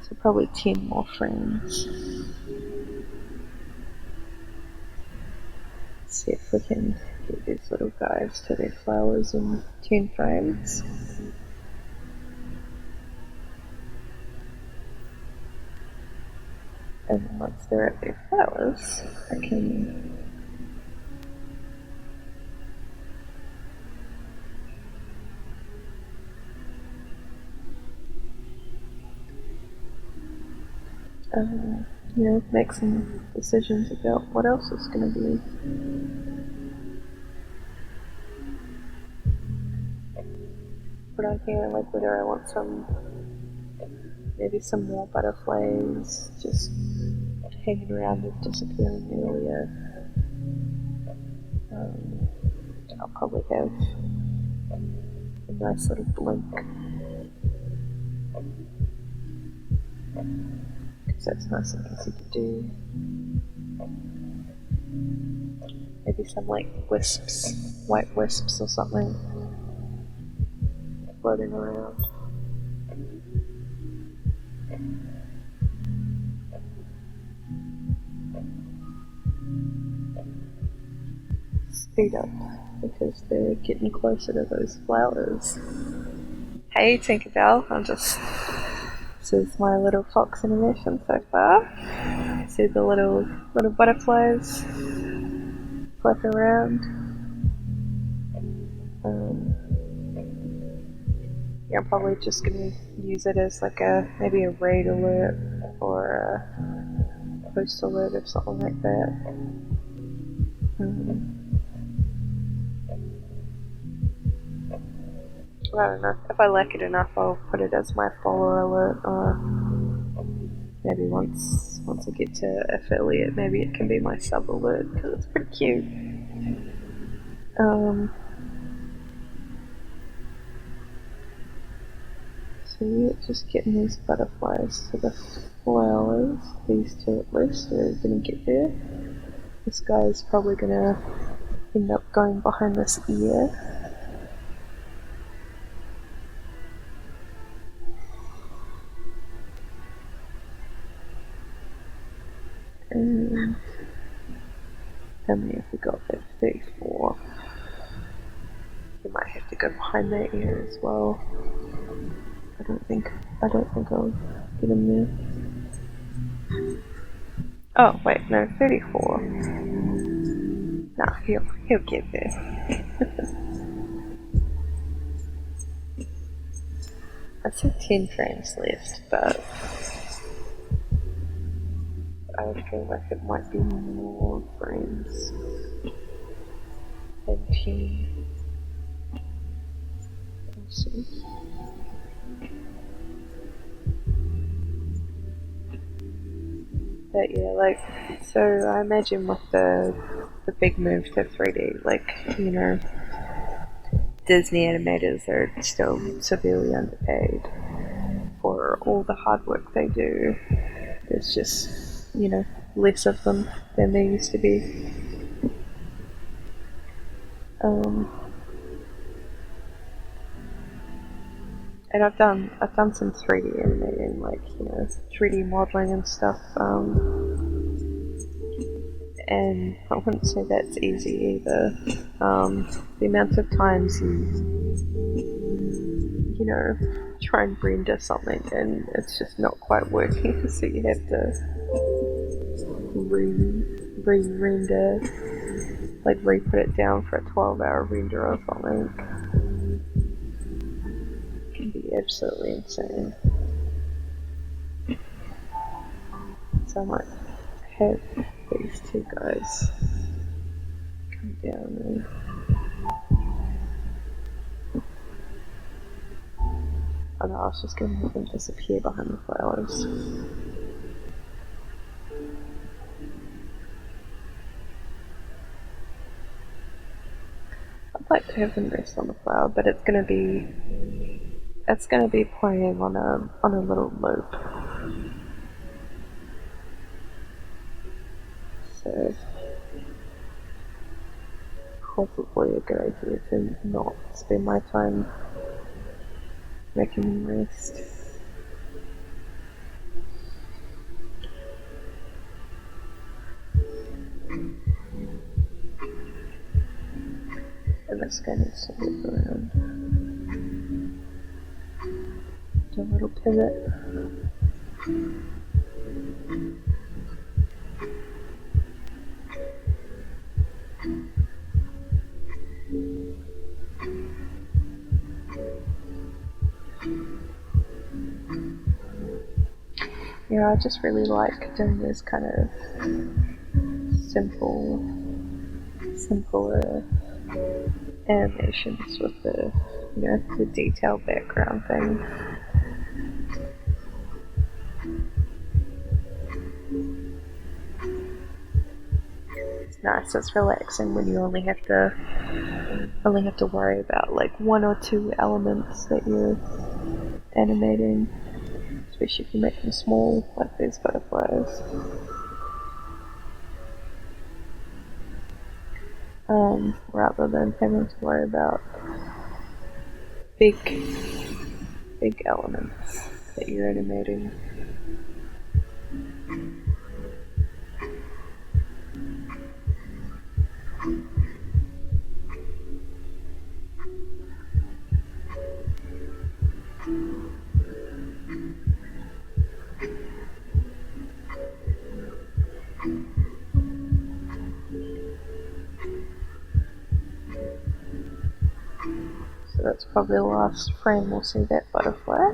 So probably 10 more frames. Let's see if we can get these little guys to their flowers in 10 frames. And then once they're at their flowers, I can make some decisions about what else it's going to be. Put on here, like whether I want maybe some more butterflies just hanging around and disappearing earlier. I'll probably have a nice little blink, because that's nice and easy to do. Maybe some like wisps, white wisps or something, floating around. Speed up, because they're getting closer to those flowers. Hey Tinkerbell, this is my little fox animation so far. See the little butterflies flutter around. Yeah, I'm probably just gonna use it as like maybe a raid alert or a post alert or something like that. I don't know. If I like it enough, I'll put it as my follower alert, or maybe once I get to affiliate, maybe it can be my sub alert, because it's pretty cute. So yeah, just getting these butterflies to the flowers. These two at least are gonna get there. This guy is probably gonna end up going behind this ear. And how many have we got there? 34. We might have to go behind that ear as well. I don't think I'll get him there. Oh wait, no, 34. No, he'll get there. I said 10 frames left, but I feel like it might be more frames than 10. We'll see. But yeah, like, so I imagine with the big move to 3D, like, Disney animators are still severely underpaid for all the hard work they do. There's just, less of them than there used to be. And I've done some 3D animating, like 3D modeling and stuff. And I wouldn't say that's easy either. The amount of times you try and render something and it's just not quite working, so you have to re-render, like re-put it down for a 12-hour render or something. It can be absolutely insane. So I might have these two guys come down and I was just going to let them disappear behind the flowers. I'd like to have them rest on the flower, but it's gonna be playing on a little loop. So probably a good idea to not spend my time making them rest. And this guy needs to move around. Do a little pivot. Yeah, I just really like doing these kind of simpler animations with the detailed background thing. It's nice. It's relaxing when you only have to worry about like one or two elements that you're animating, especially if you make them small, like these butterflies. Rather than having to worry about big elements that you're animating. So that's probably the last frame we'll see that butterfly.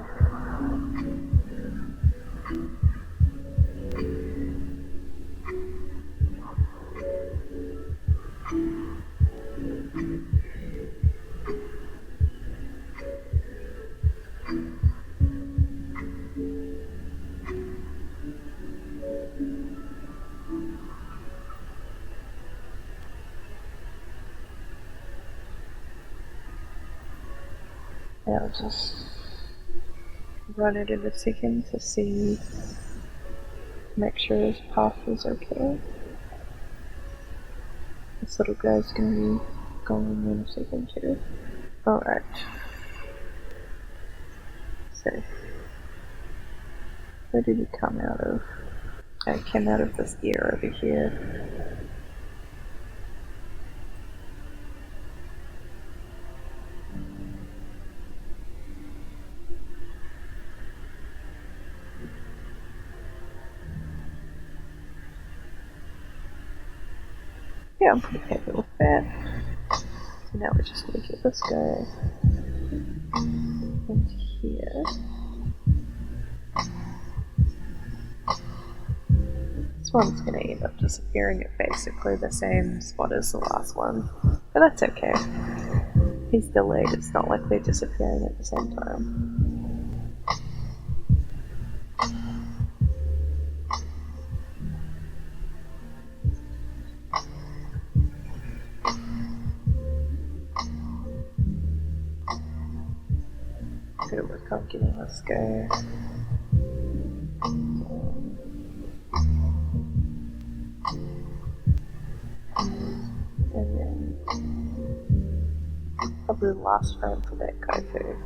And I'll just run it in a second to see, make sure his path is okay. This little guy's gonna be going in a second too. Alright. So, where did he come out of? Oh, he came out of this ear over here. Yeah, I'm pretty happy with that. So now we just need to get this guy into here. This one's going to end up disappearing at basically the same spot as the last one. But that's okay. He's delayed, it's not like they're disappearing at the same time. Gotta work on getting this guy. And then probably the last frame for that guy too.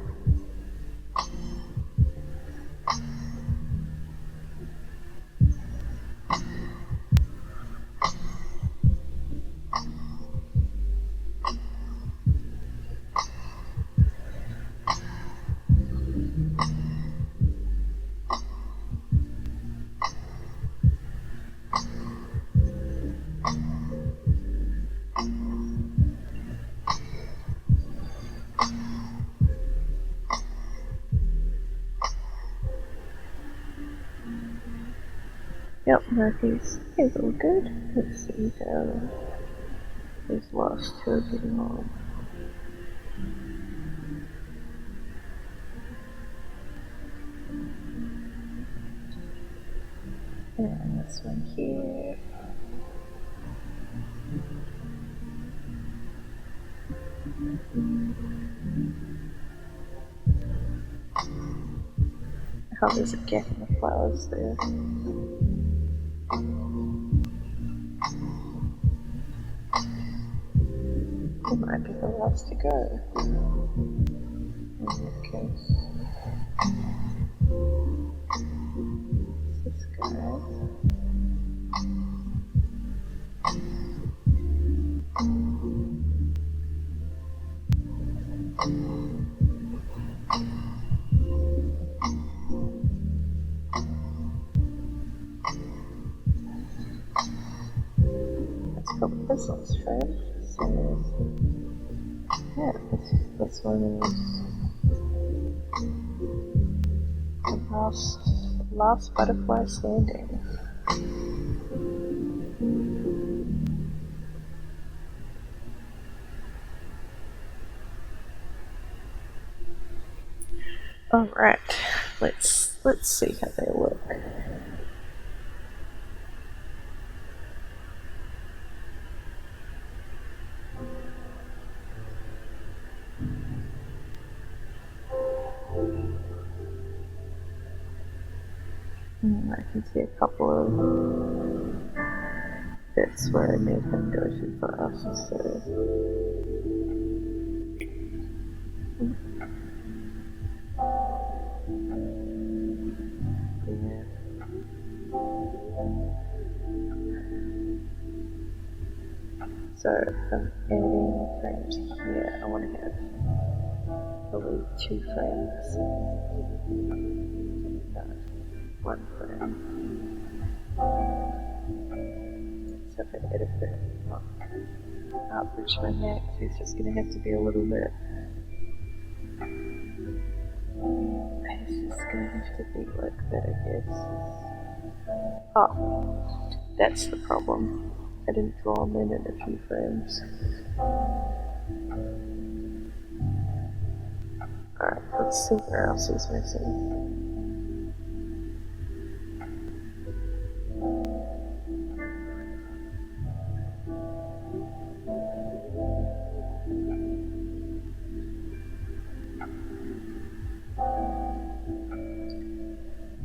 Yep, no, he's all good. Let's see how these last two are getting on. And this one here. How there's a gap in the flowers there. It might be the last to go. In that case. This guy. Let's go with this last friend. So, yeah, this one is the last butterfly standing. Alright, let's see how they look. I can see a couple of bits where I made him go too fast, so... Yeah. So, I'm adding frames here. I want to have probably 2 frames. No, 1 frame. So if I edit it, outreach my max, it's just going to have to be a little bit. It's just going to have to be like that, I guess. Oh, that's the problem. I didn't draw them in a few frames. Alright, let's see where else is missing.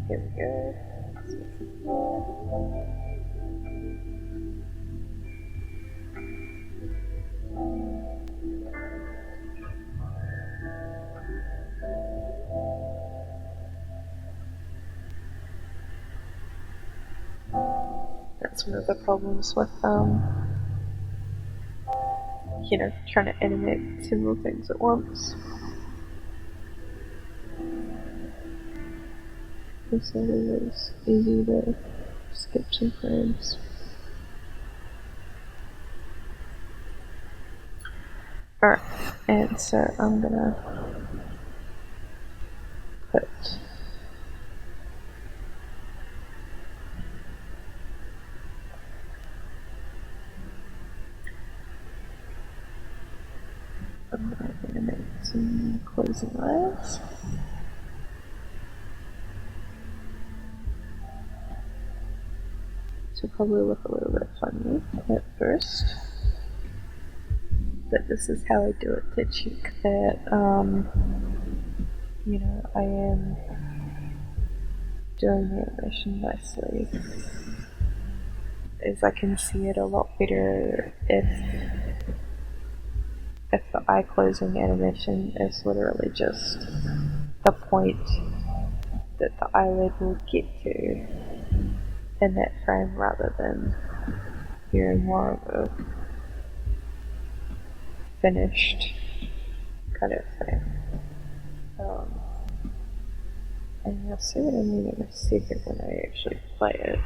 Here we go. That's one of the problems with, you know, trying to animate several things at once. So it is easy to skip some frames. Alright, and so I'm gonna put I'm gonna make some closing eyes. So probably look a little bit funny at first. But this is how I do it to check that, you know, I am doing the animation nicely. Is I can see it a lot better if the eye closing animation is literally just the point that the eyelid will get to in that frame rather than hearing more of a finished kind of thing. And you'll see what I mean in a second when I actually play it.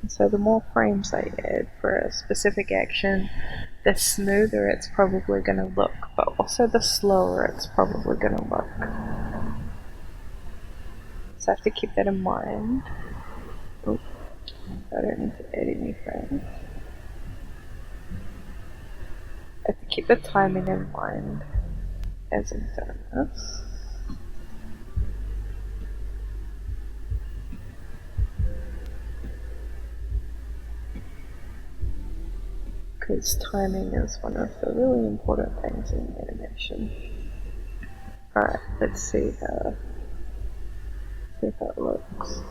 So the more frames I add for a specific action, the smoother it's probably going to look, but also the slower it's probably going to look. So I have to keep that in mind. Oops, I don't need to add any frames. I have to keep the timing in mind hasn't done this. Because timing is one of the really important things in animation. Alright, let's see how it looks.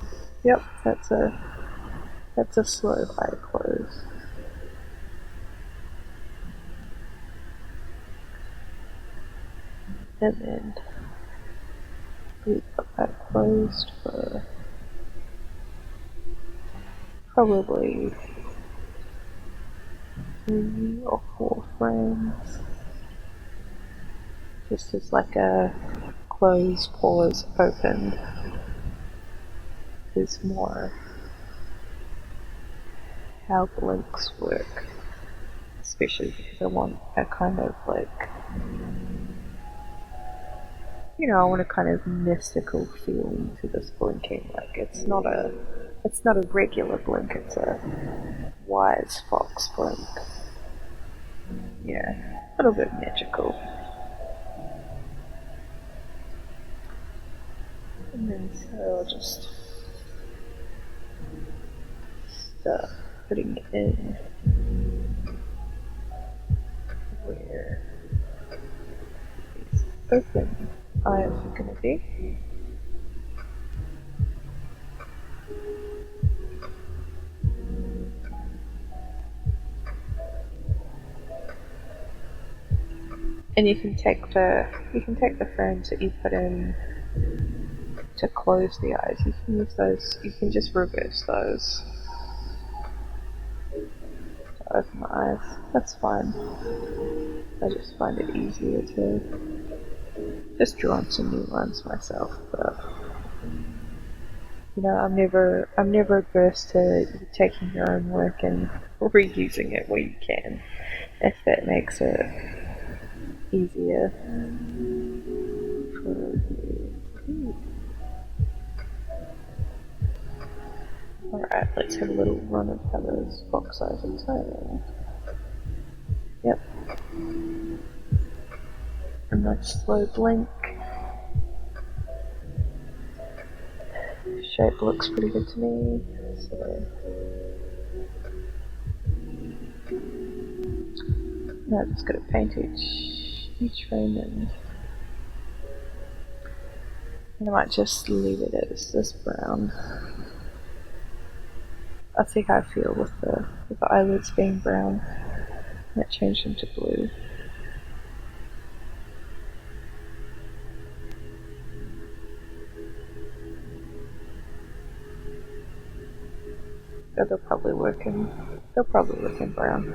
Yep, that's a slow eye close. And then we put that closed for probably 3 or 4 frames. Just as like a close, pause, open is more how blinks work. Especially because I want a kind of like, I want a kind of mystical feeling to this blinking. Like it's not a regular blink, it's a wise fox blink. Yeah, a little bit magical. And then so I'll just start putting it in where these open eyes are going to be. And you can take the frames that you put in to close the eyes. You can use those. You can just reverse those to open the eyes. That's fine. I just find it easier to just draw on some new ones myself. But I'm never adverse to taking your own work and reusing it where you can, if that makes it easier for you. Alright, let's have a little run of how those box eyes are turning. Yep. A nice slow blink. Shape looks pretty good to me. So now I'm just going to paint each frame in. And I might just leave it as this brown. I'll see how I feel with the eyelids being brown. Might change them to blue. Or they'll probably work in brown.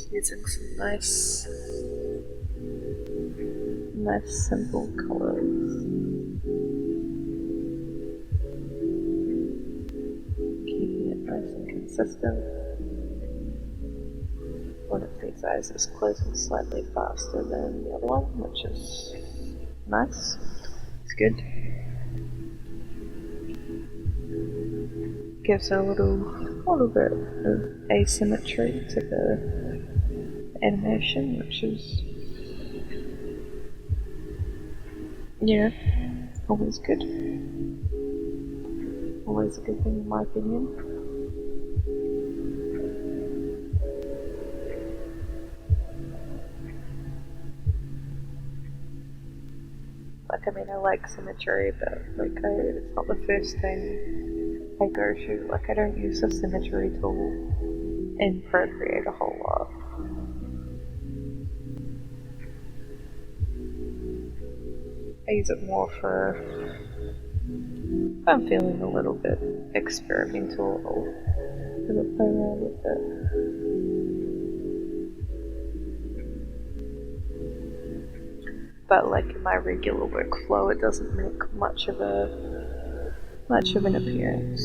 Using some nice simple colors. Keeping it nice and consistent. One of these eyes is closing slightly faster than the other one, which is nice. It's good. Gives a little bit of asymmetry to the animation, which is always good. Always a good thing in my opinion. I like symmetry, but it's not the first thing I go to. I don't use the symmetry tool in Procreate a whole lot. I use it more for if I'm feeling a little bit experimental, I'll play around with it. but like in my regular workflow, it doesn't make much of an appearance.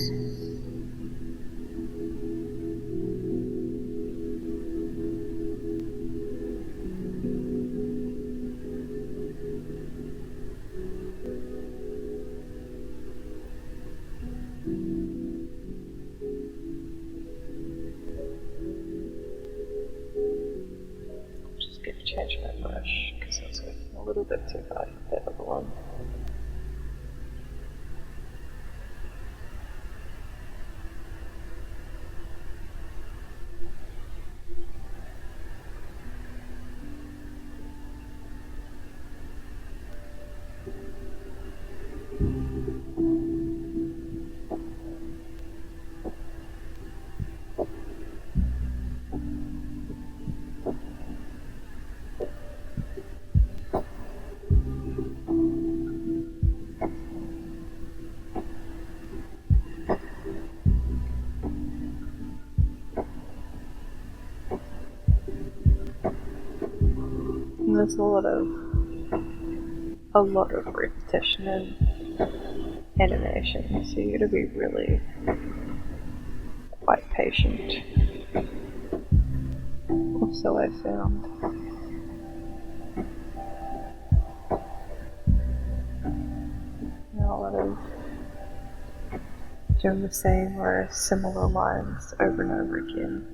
Just going to change my brush because it's working a little bit too hard with that other one. And there's a lot of repetition in animation, so you gotta be really quite patient. Also, I found a lot of doing the same or similar lines over and over again.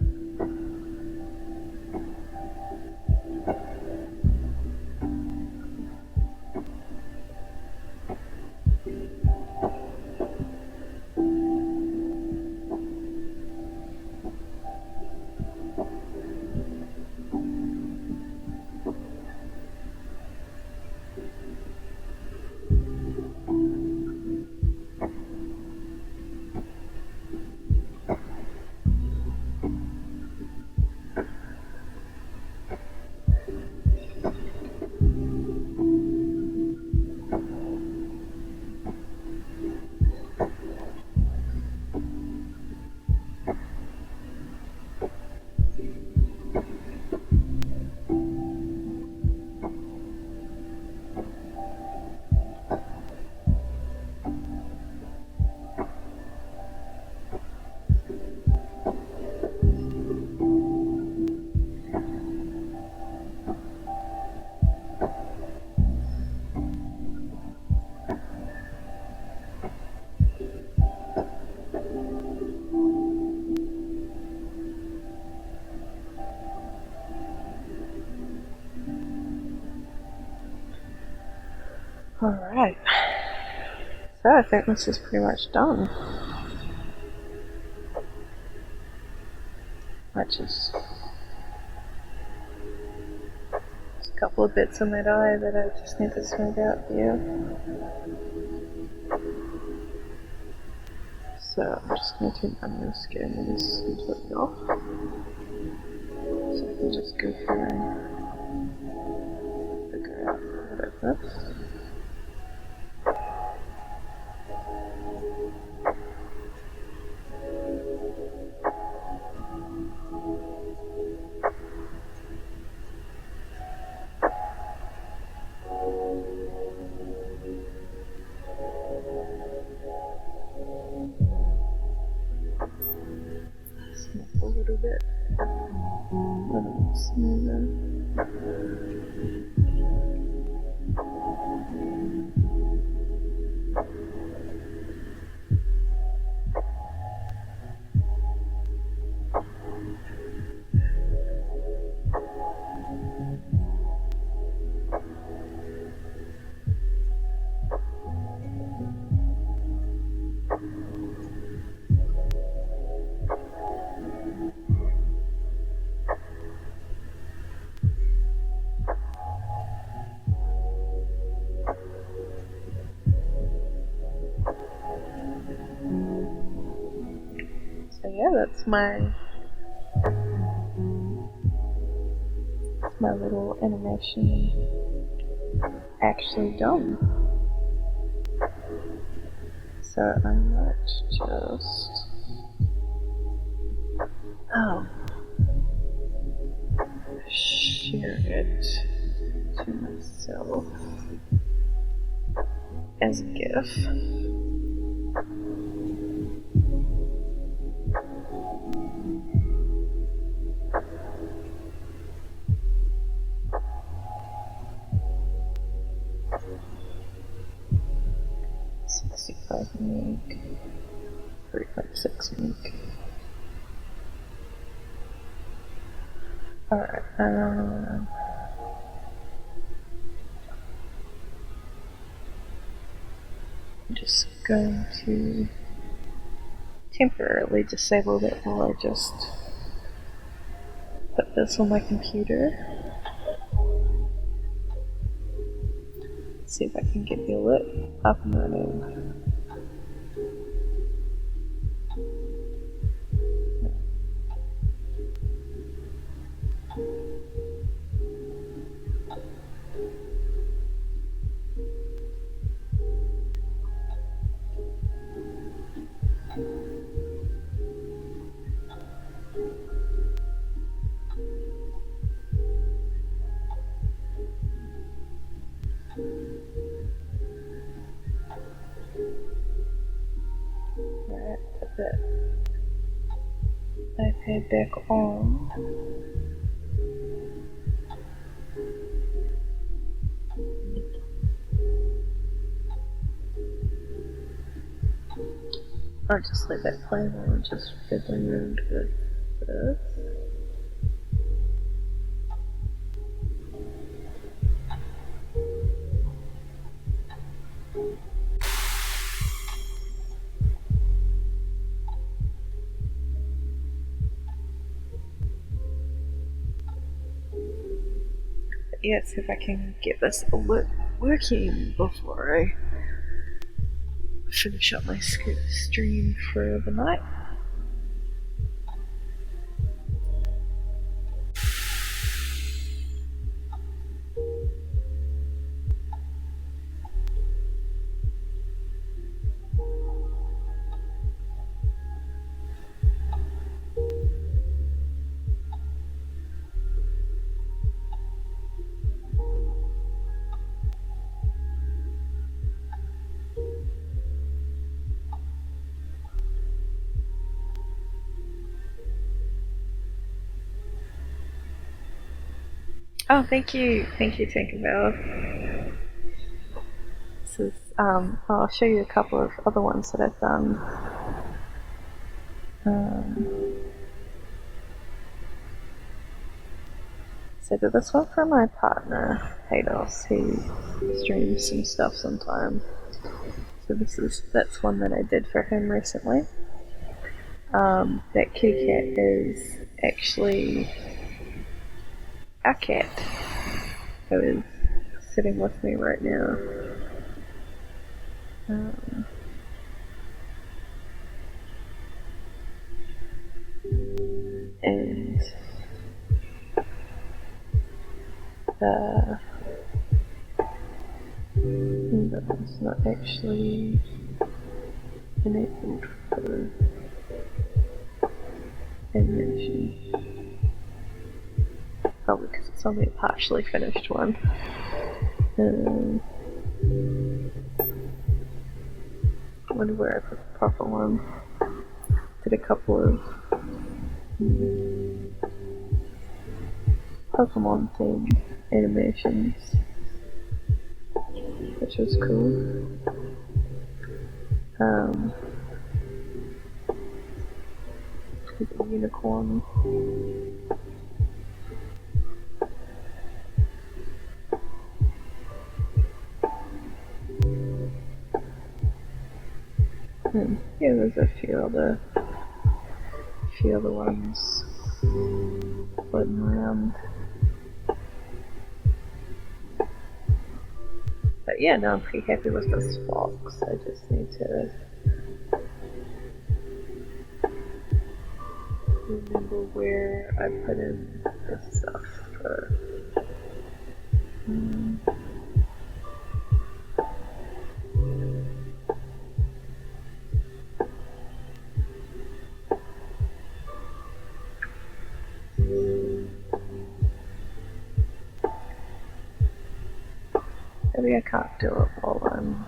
Alright, so I think this is pretty much done. Which is just a couple of bits on that eye that I just need to smooth out here. So I'm just going to turn on the skin and this completely off. So I can just go through and figure out what I've missed. Snip a little bit. A little smoother. So yeah, that's my little animation actually done. So I might just share it to to myself as a GIF. Meg, 3.6 meg. Alright, I'm just going to temporarily disable that while I just put this on my computer. See if I can get the alert up and running. Alright, put that iPad back on. I'll just let that play while I'm just fiddling around with this. Yeah, see if I can get this working before I finish up my stream for the night. Oh, thank you, Tinkerbell. This is, I'll show you a couple of other ones that I've done. So I did this one for my partner, Hados, who streams some stuff sometimes. So that's one that I did for him recently. That kitty cat is actually our cat, who is sitting with me right now. And it's not actually enabled for animation. Probably because it's only a partially finished one. I wonder where I put the proper one. Did a couple of Pokemon themed animations, which was cool. The unicorn. Yeah, there's a few other ones floating around. But yeah, no, I'm pretty happy with this fox. I just need to remember where I put in this stuff for. maybe I can't do it while I'm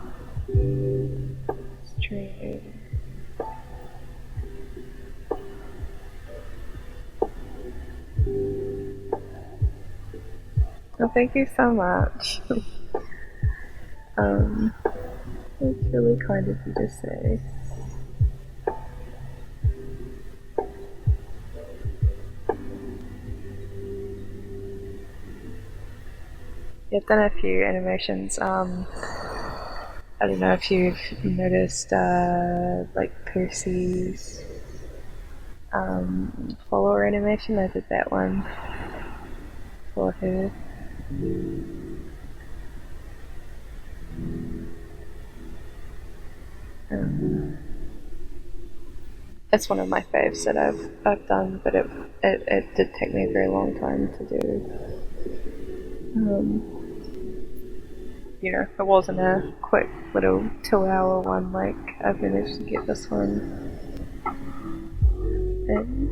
streaming. Oh, thank you so much. It's really kind of you to say. Yeah, I've done a few animations. I don't know if you've noticed, like Percy's follower animation. I did that one for her. It's one of my faves that I've done, but it did take me a very long time to do. It wasn't a quick little 2-hour one like I've managed to get this one in.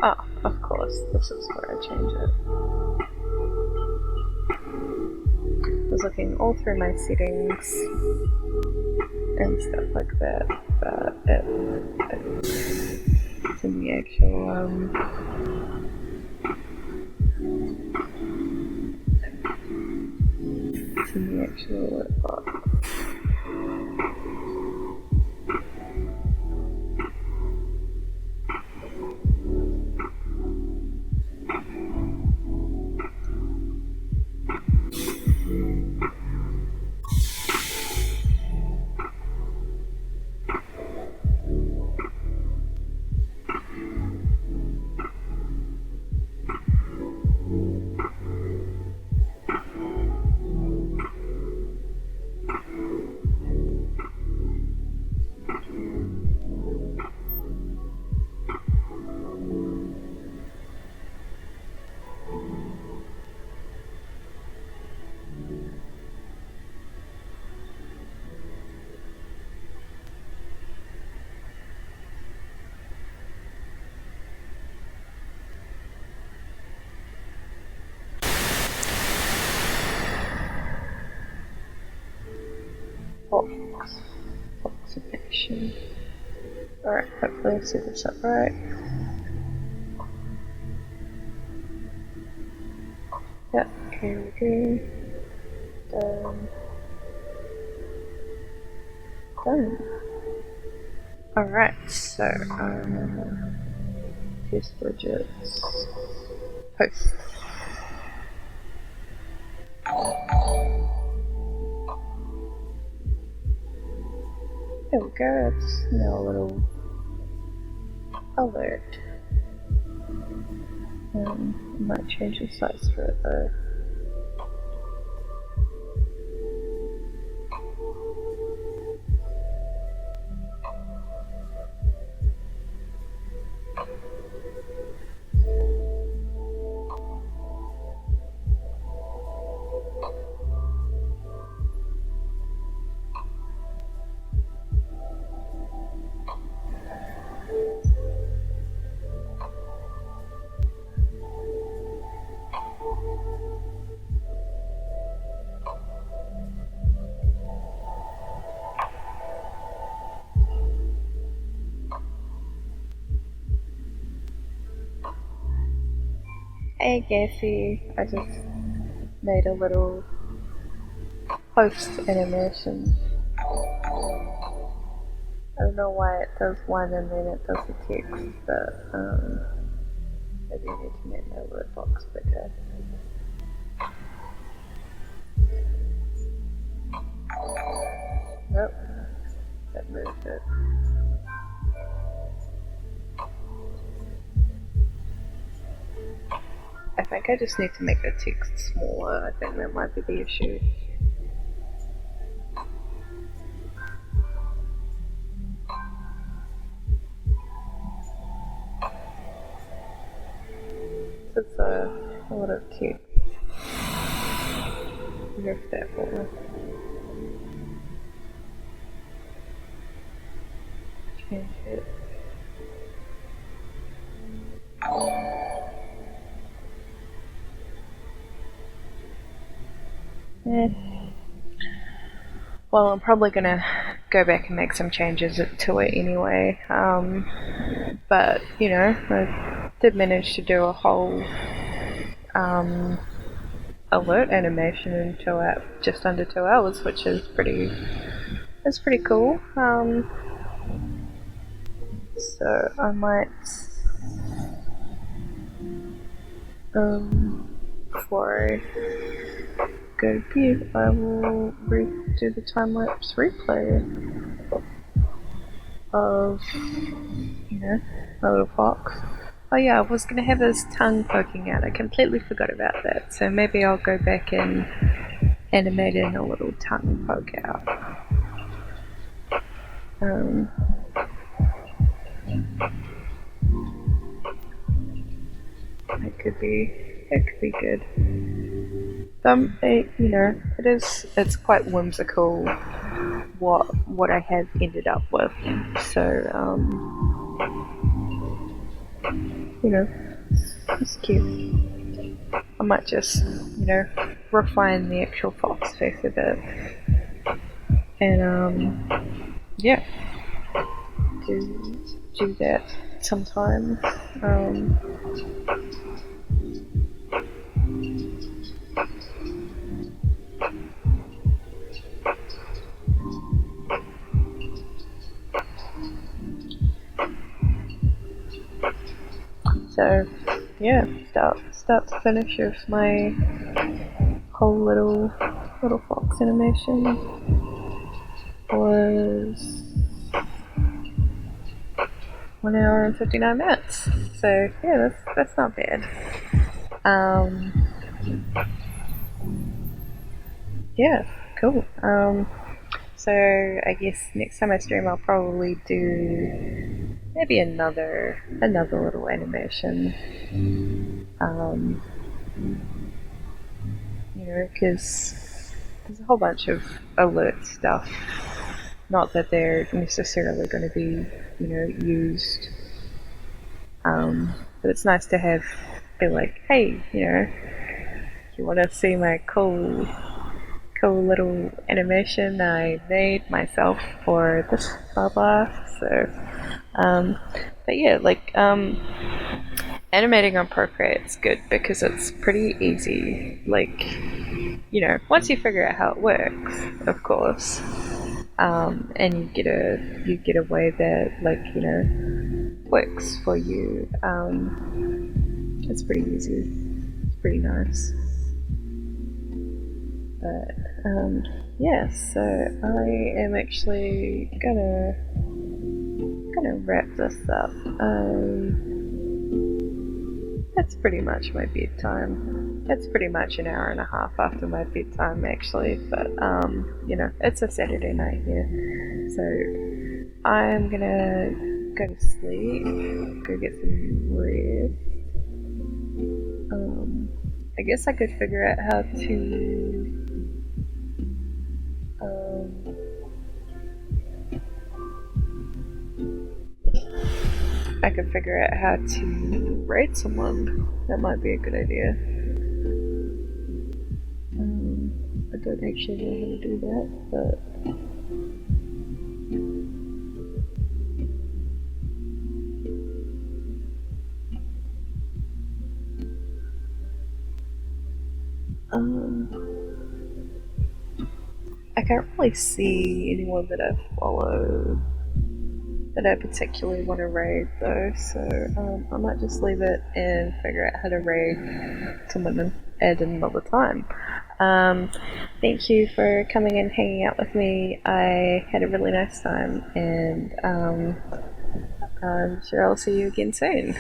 Oh, of course, this is where I change it. I was looking all through my settings and stuff like that, but it's in the actual, it's in the actual box. Approximation. Alright, hopefully I see this up right. Yep, here we go. Done. Alright, so test widgets. Post. There we go, it's now a little alert. I might change the size for it though. Hey Gassy, I just made a little post animation. I don't know why it does one and then it does the text, but maybe I need to make my word box bigger. Nope, that moved it. I think I just need to make the text smaller. I think that might be the issue. This is a lot of text. Remove that for me. Change it. Well, I'm probably gonna go back and make some changes to it anyway. But you know, I did manage to do a whole alert animation in just under 2 hours, which is pretty cool. So I might before I go to bed, I will do the time lapse replay of my little fox. Oh yeah, I was gonna have his tongue poking out. I completely forgot about that. So maybe I'll go back and animate in a little tongue poke out. It could be good. It's quite whimsical what I have ended up with. So it's cute. I might just refine the actual fox face a bit, and do that sometimes. So yeah, start to finish of my whole little fox animation was 1 hour and 59 minutes. So yeah, that's not bad. Yeah, cool. So I guess next time I stream, I'll probably do maybe another little animation. Because there's a whole bunch of alert stuff. Not that they're necessarily going to be, used. But it's nice to be like, hey, you want to see my cool little animation I made myself for this blah blah. So, but yeah, animating on Procreate is good because it's pretty easy. Once you figure out how it works, of course, and you get a way that works for you. It's pretty easy. It's pretty nice. But yeah, so I am actually gonna wrap this up. That's pretty much my bedtime. It's pretty much an hour and a half after my bedtime, actually. But it's a Saturday night here, so I'm gonna go to sleep, go get some rest. I guess I could figure out how to. I could figure out how to rate someone. That might be a good idea. I don't actually know how to do that, but I can't really see anyone that I follow that I particularly want to raid though, so I might just leave it and figure out how to raid someone and add another time. Thank you for coming and hanging out with me. I had a really nice time, and I'm sure I'll see you again soon.